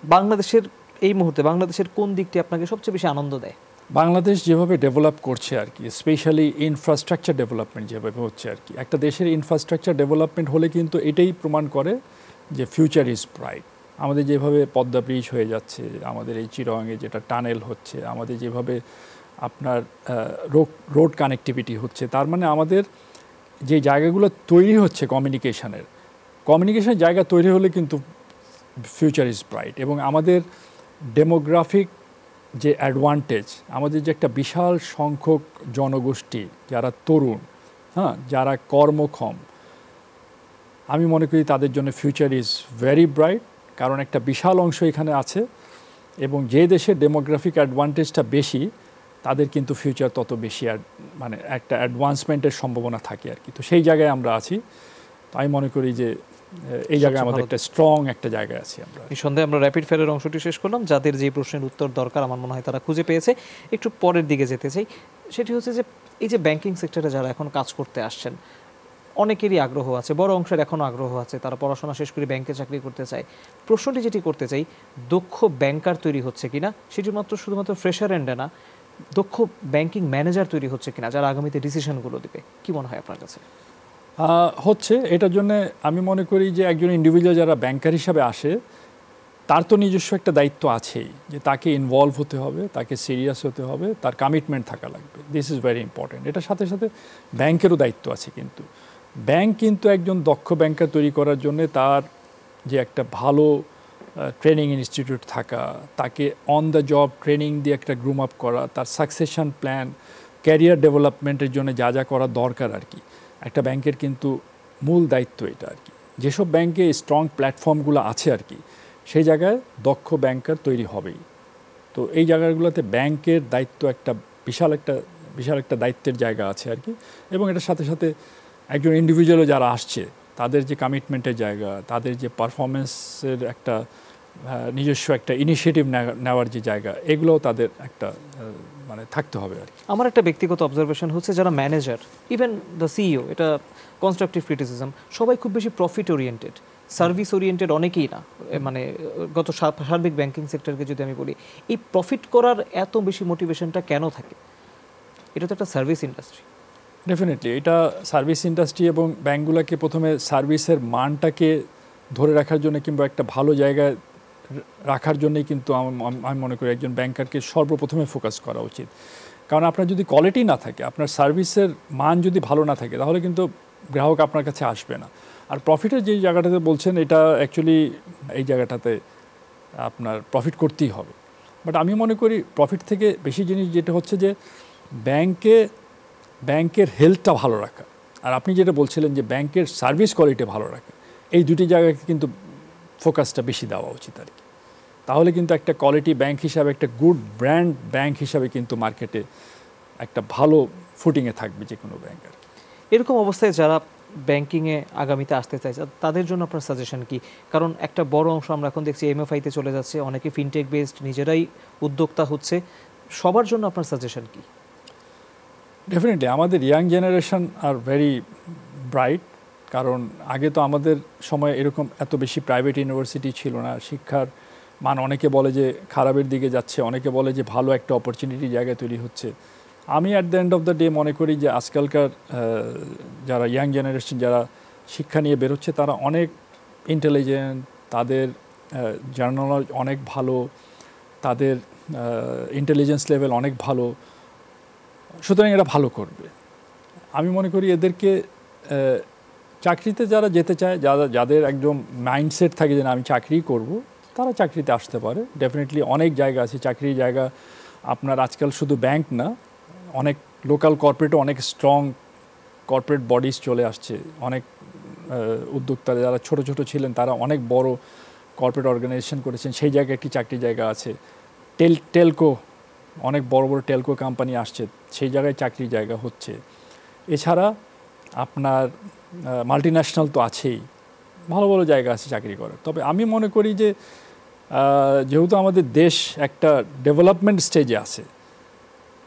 বাংলাদেশের এই মুহূর্তে বাংলাদেশের কোন দিকটি আপনাকে সবচেয়ে বেশি আনন্দ দেয়? বাংলাদেশ যেভাবে ডেভেলপ করছে আর কি, স্পেশালি ইনফ্রাস্ট্রাকচার ডেভেলপমেন্ট যেভাবে হচ্ছে আর কি। একটা দেশের ইনফ্রাস্ট্রাকচার ডেভেলপমেন্ট হলে কিন্তু এটাই প্রমাণ করে যে ফিউচার ইজ ব্রাইট। আমাদের যেভাবে পদ্মা ব্রিজ হয়ে যাচ্ছে, আমাদের এই চিরঙে যেটা টানেল হচ্ছে, আমাদের যেভাবে আপনার রোড কানেক্টিভিটি হচ্ছে, তার মানে আমাদের যে জায়গাগুলো তৈরি হচ্ছে কমিউনিকেশনের জায়গা তৈরি হলে কিন্তু ফিউচার ইজ ব্রাইট। এবং আমাদের ডেমোগ্রাফিক যে অ্যাডভান্টেজ, আমাদের যে একটা বিশাল সংখ্যক জনগোষ্ঠী যারা তরুণ, যারা কর্মক্ষম, আমি মনে করি তাদের জন্য ফিউচার ইজ ভেরি ব্রাইট, কারণ একটা বিশাল অংশ এখানে আছে, এবং যে দেশের ডেমোগ্রাফিক অ্যাডভান্টেজটা বেশি তাদের কিন্তু ফিউচার তত বেশি মানে একটা অ্যাডভান্সমেন্টের সম্ভাবনা থাকে আর কি। তো সেই জায়গায় আমরা আছি। তো আমি মনে করি যে এই জায়গায় আমাদের একটা স্ট্রং একটা জায়গায় আছি আমরা। নিঃসন্দেহে আমরা র্যাপিড ফায়ারের অংশটি শেষ করলাম। যাদের যে প্রশ্নের উত্তর দরকার আমার মনে হয় তারা খুঁজে পেয়েছে। একটু পরের দিকে যেতে চাই, সেটি হচ্ছে যে এই যে ব্যাংকিং সেক্টরে যারা এখন কাজ করতে আসছেন, অনেকেরই আগ্রহ আছে, বড় অংশের এখনও আগ্রহ আছে, তারা পড়াশোনা শেষ করে ব্যাংকে চাকরি করতে চায়। প্রশ্নটি যেটি করতে চাই, দক্ষ ব্যাংকার তৈরি হচ্ছে কিনা, সেটি শুধুমাত্র ফ্রেশার এন্ডে না, দক্ষ ব্যাংকিং ম্যানেজার তৈরি হচ্ছে কিনা যারা আগামীতে ডিসিশনগুলো দেবে, কি মনে হয় আপনার কাছে? হচ্ছে। এটার জন্য আমি মনে করি যে একজন ইন্ডিভিজুয়াল যারা ব্যাংকার হিসাবে আসে, তার তো নিজস্ব একটা দায়িত্ব আছেই, যে তাকে ইনভলভ হতে হবে, তাকে সিরিয়াস হতে হবে, তার কমিটমেন্ট থাকা লাগবে। This is very important. এটার সাথে সাথে ব্যাংকেরও দায়িত্ব আছে, কিন্তু ব্যাংক কিন্তু একজন দক্ষ ব্যাংকার তৈরি করার জন্য তার যে একটা ভালো ট্রেনিং ইনস্টিটিউট থাকা, তাকে অন দ্য জব ট্রেনিং দিয়ে একটা গ্রুম আপ করা, তার সাকসেশন প্ল্যান, ক্যারিয়ার ডেভেলপমেন্টের জন্য যা যা করা দরকার আর কি, একটা ব্যাংকের কিন্তু মূল দায়িত্ব এটা আর কি। যেসব ব্যাংকে স্ট্রং প্ল্যাটফর্মগুলো আছে আর কি, সেই জায়গায় দক্ষ ব্যাংকার তৈরি হবেই। তো এই জায়গাগুলোতে ব্যাংকের দায়িত্ব একটা বিশাল একটা দায়িত্বের জায়গা আছে আর কি। এবং এটার সাথে সাথে একজন ইন্ডিভিজুয়ালও যারা আসছে, তাদের যে কমিটমেন্টের জায়গা, তাদের যে পারফরমেন্সের একটা নিজস্ব একটা ইনিশিয়েটিভ নেওয়ার যে জায়গা, এগুলোও তাদের একটা মানে থাকতে হবে আর কি। আমার একটা ব্যক্তিগত অবজারভেশন হচ্ছে যারা ম্যানেজার, ইভেন দ্য সিইও, এটা কনস্ট্রাকটিভ ক্রিটিসিজম, সবাই খুব বেশি প্রফিট ওরিয়েন্টেড, সার্ভিস ওরিয়েন্টেড অনেকেই না। মানে গত সার্বিক ব্যাংকিং সেক্টরকে যদি আমি বলি, এই প্রফিট করার এত বেশি মোটিভেশনটা কেন থাকে? এটা তো একটা সার্ভিস ইন্ডাস্ট্রি। ডেফিনেটলি এটা সার্ভিস ইন্ডাস্ট্রি, এবং ব্যাংকগুলোকে প্রথমে সার্ভিসের মানটাকে ধরে রাখার জন্য কিংবা একটা ভালো জায়গায় রাখার জন্যই কিন্তু আমি মনে করি একজন ব্যাংকারকে সর্বপ্রথমে ফোকাস করা উচিত। কারণ আপনার যদি কোয়ালিটি না থাকে, আপনার সার্ভিসের মান যদি ভালো না থাকে, তাহলে কিন্তু গ্রাহক আপনার কাছে আসবে না। আর প্রফিটের যে জায়গাটাতে বলছেন, এটা অ্যাকচুয়ালি এই জায়গাটাতে আপনার প্রফিট করতেই হবে। বাট আমি মনে করি প্রফিট থেকে বেশি জিনিস যেটা হচ্ছে যে ব্যাংকের হেলথটা ভালো রাখা, আর আপনি যেটা বলছিলেন যে ব্যাংকের সার্ভিস কোয়ালিটি ভালো রাখা, এই দুটি জায়গায় কিন্তু ফোকাসটা বেশি দেওয়া উচিত আর কি। তাহলে কিন্তু একটা কোয়ালিটি ব্যাংক হিসাবে, একটা গুড ব্র্যান্ড ব্যাংক হিসাবে কিন্তু মার্কেটে একটা ভালো ফুটিংয়ে থাকবে যে কোনো ব্যাংক আর কি। এরকম অবস্থায় যারা ব্যাংকিংয়ে আগামীতে আসতে চাইছে, তাদের জন্য আপনার সাজেশন কি? কারণ একটা বড় অংশ আমরা এখন দেখছি এমএফআইতে চলে যাচ্ছে, অনেকে ফিনটেক বেসড নিজেরাই উদ্যোক্তা হচ্ছে। সবার জন্য আপনার সাজেশন কি? ডেফিনেটলি আমাদের young generation are very bright, কারণ আগে তো আমাদের সময় এরকম এত বেশি প্রাইভেট ইউনিভার্সিটি ছিল না। শিক্ষার মান অনেকে বলে যে খারাপের দিকে যাচ্ছে, অনেকে বলে যে ভালো একটা অপরচুনিটি জায়গায় তৈরি হচ্ছে। আমি at the end of the day মনে করি যে আজকালকার যারা ইয়াং জেনারেশন যারা শিক্ষা নিয়ে বেরোচ্ছে, তারা অনেক ইন্টেলিজেন্ট, তাদের জার্নাল অনেক ভালো, তাদের ইন্টেলিজেন্স লেভেল অনেক ভালো, সুতরাং এরা ভালো করবে। আমি মনে করি এদেরকে চাকরিতে যারা যেতে চায়, যাদের একদম মাইন্ডসেট থাকে যে না আমি চাকরি করব, তারা চাকরিতে আসতে পারে। ডেফিনেটলি অনেক জায়গা আছে চাকরির জায়গা। আপনার আজকাল শুধু ব্যাংক না, অনেক লোকাল কর্পোরেটও অনেক স্ট্রং কর্পোরেট বডিজ চলে আসছে। অনেক উদ্যোক্তা যারা ছোট ছোট ছিলেন, তারা অনেক বড় কর্পোরেট অর্গানাইজেশন করেছেন, সেই জায়গায় একটি চাকরির জায়গা আছে। টেলকো, অনেক বড় বড় টেলকো কোম্পানি আসছে, সেই জায়গায় চাকরির জায়গা হচ্ছে। এছাড়া আপনার মাল্টিন্যাশনাল তো আছেই, ভালো ভালো জায়গা আছে চাকরি করার। তবে আমি মনে করি যে যেহেতু আমাদের দেশ একটা ডেভেলপমেন্ট স্টেজে আছে,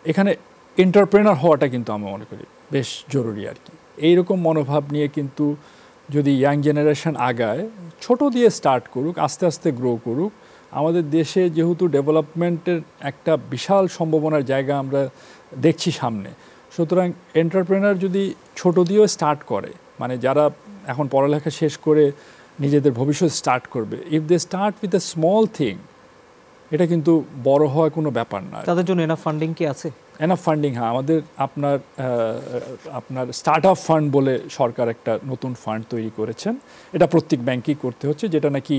এখানে এন্টারপ্রেনার হওয়াটা কিন্তু আমি মনে করি বেশ জরুরি আর কি। এইরকম মনোভাব নিয়ে কিন্তু যদি ইয়াং জেনারেশন আগায়, ছোট দিয়ে স্টার্ট করুক, আস্তে আস্তে গ্রো করুক। আমাদের দেশে যেহেতু ডেভেলপমেন্টের একটা বিশাল সম্ভাবনার জায়গা আমরা দেখছি সামনে, সুতরাং এন্টারপ্রেনার যদি ছোট দিয়েও স্টার্ট করে, মানে যারা এখন পড়ালেখা শেষ করে নিজেদের ভবিষ্যৎ স্টার্ট করবে, if they start with a small thing, এটা কিন্তু বড় হওয়ার কোনো ব্যাপার না। তাদের জন্য এনাফ ফান্ডিং কি আছে? এনাফ ফান্ডিং, হ্যাঁ। আমাদের আপনার স্টার্ট আপ ফান্ড বলে সরকার একটা নতুন ফান্ড তৈরি করেছেন। এটা প্রত্যেক ব্যাংকেই করতে হচ্ছে, যেটা নাকি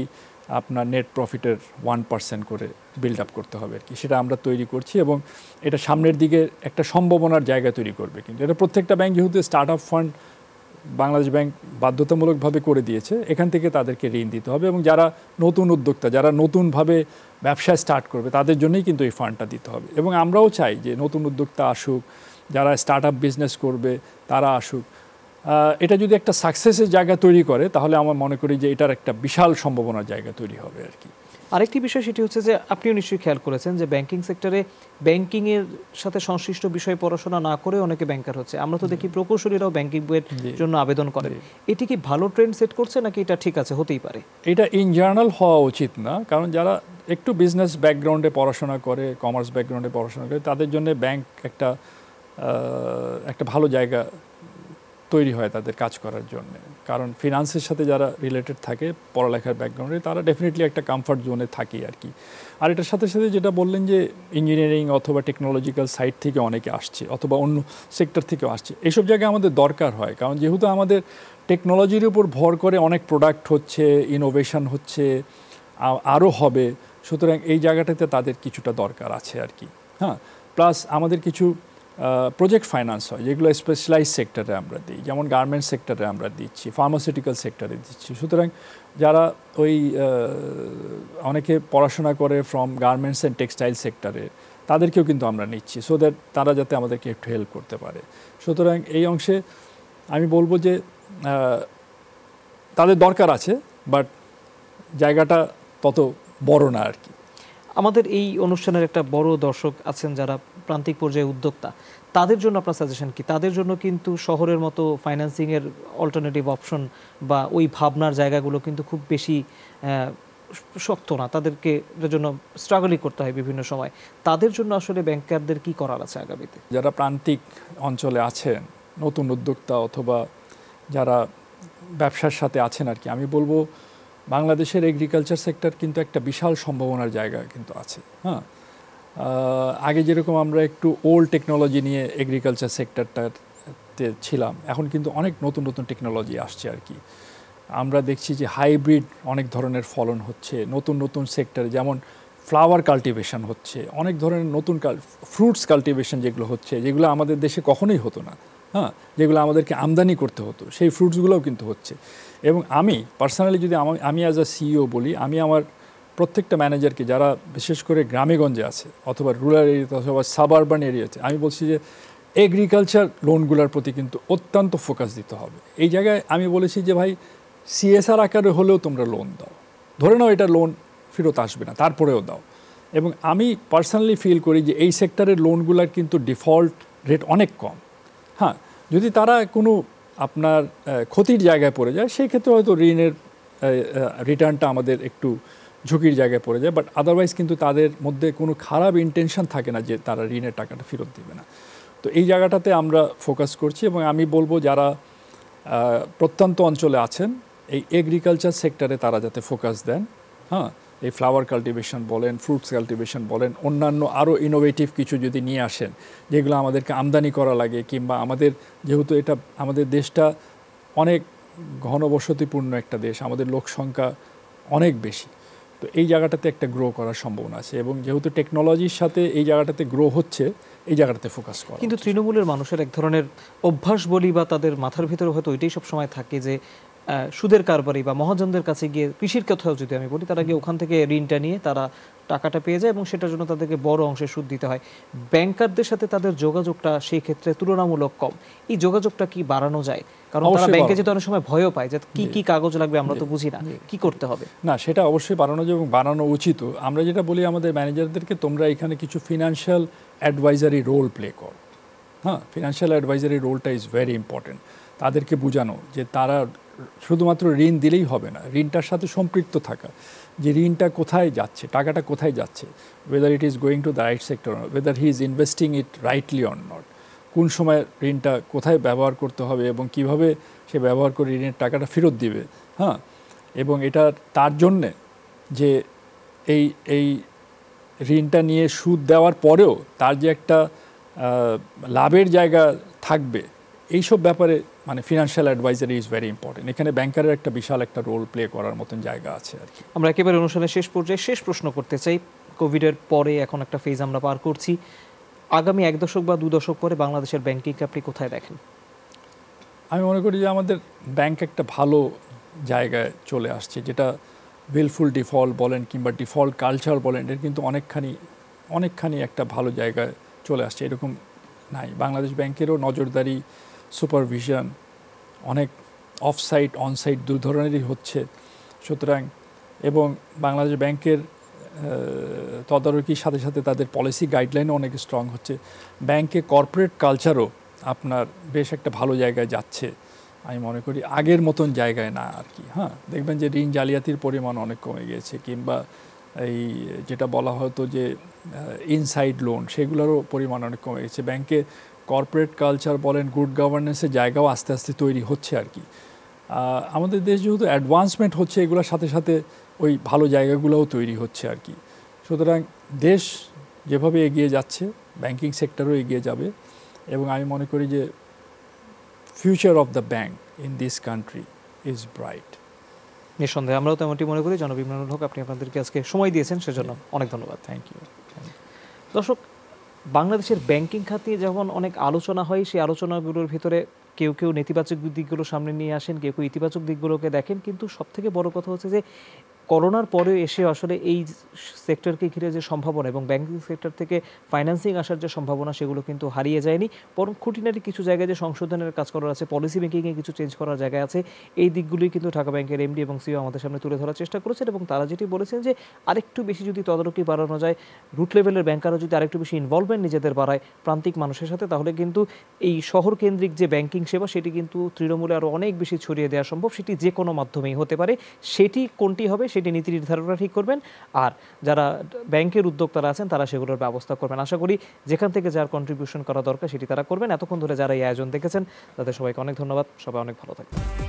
আপনার নেট প্রফিটের 1% করে বিল্ড আপ করতে হবে আর কি। সেটা আমরা তৈরি করছি, এবং এটা সামনের দিকে একটা সম্ভাবনার জায়গা তৈরি করবে। কিন্তু এটা প্রত্যেকটা ব্যাংক যেহেতু start up fund Bangladesh bank বাধ্যতামূলকভাবে করে দিয়েছে, এখান থেকে তাদেরকে ঋণ দিতে হবে। এবং যারা নতুন উদ্যোক্তা, যারা নতুনভাবে ব্যবসায় স্টার্ট করবে, তাদের জন্যই কিন্তু এই ফান্ডটা দিতে হবে। এবং আমরাও চাই যে নতুন উদ্যোক্তা আসুক, যারা স্টার্ট আপ বিজনেস করবে তারা আসুক। এটা যদি একটা সাকসেসের জায়গা তৈরি করে, তাহলে আমার মনে করি যে এটার একটা বিশাল সম্ভাবনার জায়গা তৈরি হবে আর কি। আরেকটি বিষয় সেটি হচ্ছে যে আপনিও নিশ্চয়ই খেয়াল করেছেন যে ব্যাংকিং সেক্টরে ব্যাংকিংয়ের সাথে সংশ্লিষ্ট বিষয়ে পড়াশোনা না করে অনেকে ব্যাংকার হচ্ছে। আমরা তো দেখি প্রকৌশলীরাও ব্যাংকিং বইয়ের জন্য আবেদন করেন। এটি কি ভালো ট্রেন্ড সেট করছে, নাকি এটা ঠিক আছে, হতেই পারে? এটা ইন জেনারেল হওয়া উচিত না, কারণ যারা একটু বিজনেস ব্যাকগ্রাউন্ডে পড়াশোনা করে, কমার্স ব্যাকগ্রাউন্ডে পড়াশোনা করে, তাদের জন্য ব্যাংক একটা ভালো জায়গা তৈরি হয় তাদের কাজ করার জন্য। কারণ ফিনান্সের সাথে যারা রিলেটেড থাকে পড়ালেখার ব্যাকগ্রাউন্ডে, তারা ডেফিনেটলি একটা কমফর্ট জোনে থাকে আর কি। আর এটার সাথে সাথে যেটা বললেন যে ইঞ্জিনিয়ারিং অথবা টেকনোলজিক্যাল সাইড থেকে অনেকে আসছে, অথবা অন্য সেক্টর থেকেও আসছে, এইসব জায়গায় আমাদের দরকার হয়। কারণ যেহেতু আমাদের টেকনোলজির উপর ভর করে অনেক প্রোডাক্ট হচ্ছে, ইনোভেশন হচ্ছে, আরও হবে, সুতরাং এই জায়গাটাতে তাদের কিছুটা দরকার আছে আর কি। হ্যাঁ, প্লাস আমাদের কিছু প্রজেক্ট ফাইন্যান্স হয়, যেগুলো স্পেশালাইজ সেক্টরে আমরা দিই, যেমন গার্মেন্টস সেক্টরে আমরা দিচ্ছি, ফার্মাসিউটিক্যাল সেক্টরে দিচ্ছি। সুতরাং যারা ওই অনেকে পড়াশোনা করে ফ্রম গার্মেন্টস অ্যান্ড টেক্সটাইল সেক্টরে, তাদেরকেও কিন্তু আমরা নিচ্ছি, সো দ্যাট তারা যাতে আমাদেরকে একটু হেল্প করতে পারে। সুতরাং এই অংশে আমি বলবো যে তাদের দরকার আছে, বাট জায়গাটা তত বড় না আর কি। আমাদের এই অনুষ্ঠানের একটা বড় দর্শক আছেন যারা প্রান্তিক পর্যায়ে উদ্যোক্তা, তাদের জন্য আপনার সাজেশন কি? তাদের জন্য কিন্তু শহরের মতো ফাইন্যান্সিংয়ের অল্টারনেটিভ অপশন বা ওই ভাবনার জায়গাগুলো কিন্তু খুব বেশি শক্ত না, তাদেরকে এর জন্য স্ট্রাগলই করতে হয় বিভিন্ন সময়। তাদের জন্য আসলে ব্যাংকারদের কি করার আছে আগামীতে? যারা প্রান্তিক অঞ্চলে আছেন, নতুন উদ্যোক্তা অথবা যারা ব্যবসার সাথে আছেন আর কি, আমি বলবো বাংলাদেশের এগ্রিকালচার সেক্টর কিন্তু একটা বিশাল সম্ভাবনার জায়গা কিন্তু আছে। হ্যাঁ, আগে যেরকম আমরা একটু ওল্ড টেকনোলজি নিয়ে এগ্রিকালচার সেক্টরটাতে ছিলাম, এখন কিন্তু অনেক নতুন নতুন টেকনোলজি আসছে আর কি। আমরা দেখছি যে হাইব্রিড অনেক ধরনের ফলন হচ্ছে নতুন নতুন সেক্টরে, যেমন ফ্লাওয়ার কাল্টিভেশন হচ্ছে, অনেক ধরনের নতুন ফ্রুটস কাল্টিভেশন যেগুলো হচ্ছে, যেগুলো আমাদের দেশে কখনোই হতো না। হ্যাঁ, যেগুলো আমাদেরকে আমদানি করতে হতো, সেই ফ্রুটসগুলোও কিন্তু হচ্ছে। এবং আমি পার্সোনালি যদি আমি অ্যাজ আ সিইও বলি, আমি আমার প্রত্যেকটা ম্যানেজারকে যারা বিশেষ করে গ্রামেগঞ্জে আছে অথবা রুরাল এরিয়াতে অথবা সাবআরবান এরিয়াতে, আমি বলছি যে এগ্রিকালচার লোনগুলোর প্রতি কিন্তু অত্যন্ত ফোকাস দিতে হবে। এই জায়গায় আমি বলেছি যে ভাই, সিএসআর আকারে হলেও তোমরা লোন দাও, ধরে নাও এটা লোন ফেরত আসবে না, তারপরেও দাও। এবং আমি পার্সোনালি ফিল করি যে এই সেক্টরের লোনগুলোর কিন্তু ডিফল্ট রেট অনেক কম। হ্যাঁ, যদি তারা কোনো আপনার ক্ষতির জায়গায় পড়ে যায়, সেই ক্ষেত্রে হয়তো ঋণের রিটার্নটা আমাদের একটু ঝুঁকির জায়গায় পড়ে যায়, বাট আদারওয়াইজ কিন্তু তাদের মধ্যে কোনো খারাপ ইন্টেনশন থাকে না যে তারা ঋণের টাকাটা ফেরত দেবে না। তো এই জায়গাটাতে আমরা ফোকাস করছি এবং আমি বলবো যারা প্রত্যন্ত অঞ্চলে আছেন এই এগ্রিকালচার সেক্টরে তারা যাতে ফোকাস দেন। হ্যাঁ, এই ফ্লাওয়ার কাল্টিভেশন বলেন, ফ্রুটস কাল্টিভেশন বলেন, অন্যান্য আরও ইনোভেটিভ কিছু যদি নিয়ে আসেন যেগুলো আমাদেরকে আমদানি করা লাগে, কিংবা আমাদের যেহেতু এটা আমাদের দেশটা অনেক ঘনবসতিপূর্ণ একটা দেশ, আমাদের লোক সংখ্যা অনেক বেশি, তো এই জায়গাটাতে একটা গ্রো করার সম্ভাবনা আছে। এবং যেহেতু টেকনোলজির সাথে এই জায়গাটাতে গ্রো হচ্ছে, এই জায়গাটাতে ফোকাস করা। কিন্তু তৃণমূলের মানুষের এক ধরনের অভ্যাস বলি বা তাদের মাথার ভিতরে হয়তো ওইটাই সবসময় থাকে যে সুদের কারবারি বা মহাজনদের কাছে গিয়ে, কৃষির কথাও যদি আমি বলি, তারা গিয়ে ওখান থেকে ঋণটা নিয়ে তারা টাকাটা পেয়ে যায় এবং সেটার জন্য তাদেরকে বড় অংশে সুদ দিতে হয়। ব্যাংকারদের সাথে তাদের যোগাযোগটা সেই ক্ষেত্রে তুলনামূলক কম। এই যোগাযোগটা কি বাড়ানো যায়? কারণ তারা ব্যাংকে যেতে অনেক সময় ভয়ও পায় যে কি কি কাগজ লাগবে আমরা তো বুঝি না, কি করতে হবে। না, সেটা অবশ্যই বাড়ানো যায় এবং বাড়ানো উচিত। আমরা যেটা বলি আমাদের ম্যানেজারদেরকে, তোমরা এখানে কিছু ফিনান্সিয়াল অ্যাডভাইজারি রোল প্লে করো। হ্যাঁ, ফিনান্সিয়াল অ্যাডভাইজারি রোলটা ইজ ভেরি ইম্পর্টেন্ট। তাদেরকে বোঝানো যে তারা শুধুমাত্র ঋণ দিলেই হবে না, ঋণটার সাথে সম্পৃক্ত থাকা, যে ঋণটা কোথায় যাচ্ছে, টাকাটা কোথায় যাচ্ছে, weather it is going to the right sector, whether he is investing it rightly or not, কোন সময় ঋণটা কোথায় ব্যবহার করতে হবে এবং কিভাবে সে ব্যবহার করে ঋণের টাকাটা ফেরত দিবে। হ্যাঁ, এবং এটা তার জন্যে যে এই ঋণটা নিয়ে সুদ দেওয়ার পরেও তার যে একটা লাভের জায়গা থাকবে, এইসব ব্যাপারে মানে financial advisory is very important. এখানে ব্যাংকারের একটা বিশাল একটা রোল প্লে করার মতন জায়গা আছে আর কি। আমরা একেবারে অনুষ্ঠানের শেষ পর্যায়ে শেষ প্রশ্ন করতে চাই। কোভিডের পরে এখন একটা ফেজ আমরা পার করছি, আগামী 1 দশক বা 2 দশক পরে বাংলাদেশের ব্যাংকিংকে আপনি কোথায় দেখেন? আমি মনে করি যে আমাদের ব্যাংক একটা ভালো জায়গায় চলে আসছে, যেটা উইলফুল ডিফল্ট বলেন কিংবা ডিফল্ট কালচার বলেন, এর কিন্তু অনেকখানি একটা ভালো জায়গায় চলে আসছে। এরকম নাই, বাংলাদেশ ব্যাংকেরও নজরদারি, সুপারভিশন অনেক অফসাইট অনসাইট দু ধরনেরই হচ্ছে। সুতরাং এবং বাংলাদেশ ব্যাংকের তদারকির সাথে সাথে তাদের পলিসি গাইডলাইনও অনেক স্ট্রং হচ্ছে। ব্যাংকে কর্পোরেট কালচারও আপনার বেশ একটা ভালো জায়গায় যাচ্ছে, আমি মনে করি আগের মতন জায়গায় না আর কি। হ্যাঁ, দেখবেন যে ঋণ জালিয়াতির পরিমাণ অনেক কমে গিয়েছে, কিংবা এই যেটা বলা হতো যে ইনসাইড লোন, সেগুলোরও পরিমাণ অনেক কমে গেছে। ব্যাংকে কর্পোরেট কালচার বলেন, গুড গভর্নেন্সের জায়গাও আস্তে আস্তে তৈরি হচ্ছে আর কি। আমাদের দেশ যেহেতু অ্যাডভান্সমেন্ট হচ্ছে, এগুলোর সাথে সাথে ওই ভালো জায়গাগুলোও তৈরি হচ্ছে আর কি। সুতরাং দেশ যেভাবে এগিয়ে যাচ্ছে, ব্যাংকিং সেক্টরও এগিয়ে যাবে এবং আমি মনে করি যে future of the bank in this country is bright. নিঃসন্দেহে আমরাও তেমনটি মনে করি। জনাব ইমরানুল হক, আপনি আপনাদেরকে আজকে সময় দিয়েছেন, সেজন্য অনেক ধন্যবাদ। Thank you. দর্শক, বাংলাদেশের ব্যাংকিং খাত নিয়ে যখন অনেক আলোচনা হয়, সেই আলোচনাগুলোর ভিতরে কেউ কেউ নেতিবাচক দিকগুলো সামনে নিয়ে আসেন, কেউ কেউ ইতিবাচক দিকগুলোকে দেখেন, কিন্তু সবথেকে বড় কথা হচ্ছে যে করোনার পরে এসে আসলে এই সেক্টরকে ঘিরে যে সম্ভাবনা এবং ব্যাংকিং সেক্টর থেকে ফাইন্যান্সিং আসার যে সম্ভাবনা সেগুলো কিন্তু হারিয়ে যায়নি, বরং খুঁটিনাটি কিছু জায়গায় যে সংশোধনের কাজ করার আছে, পলিসি মেকিংয়ে কিছু চেঞ্জ করার জায়গা আছে, এই দিকগুলি কিন্তু ঢাকা ব্যাংকের এমডি এবং সিইও আমাদের সামনে তুলে ধরার চেষ্টা করেছেন। এবং তারা যেটি বলেছেন যে আরেকটু বেশি যদি তদারকি বাড়ানো যায়, রুট লেভেলের ব্যাংকাররা যদি আরেকটু বেশি ইনভলভমেন্ট নিজেদের বাড়ায় প্রান্তিক মানুষের সাথে, তাহলে কিন্তু এই শহর কেন্দ্রিক যে ব্যাংকিং সেবা সেটি কিন্তু তৃণমূলে আরও অনেক বেশি ছড়িয়ে দেওয়া সম্ভব। সেটি যে কোনো মাধ্যমেই হতে পারে। সেটি কোনটি হবে সেটি নীতি নির্ধারকরা ঠিক করবেন, আর যারা ব্যাংকের উদ্যোক্তারা আছেন তারা সেগুলোর ব্যবস্থা করবেন। আশা করি যেখান থেকে যার কন্ট্রিবিউশন করা দরকার সেটি তারা করবেন। এতক্ষণ ধরে যারা এই আয়োজন দেখেছেন তাদের সবাইকে অনেক ধন্যবাদ। সবাই অনেক ভালো থাকবেন।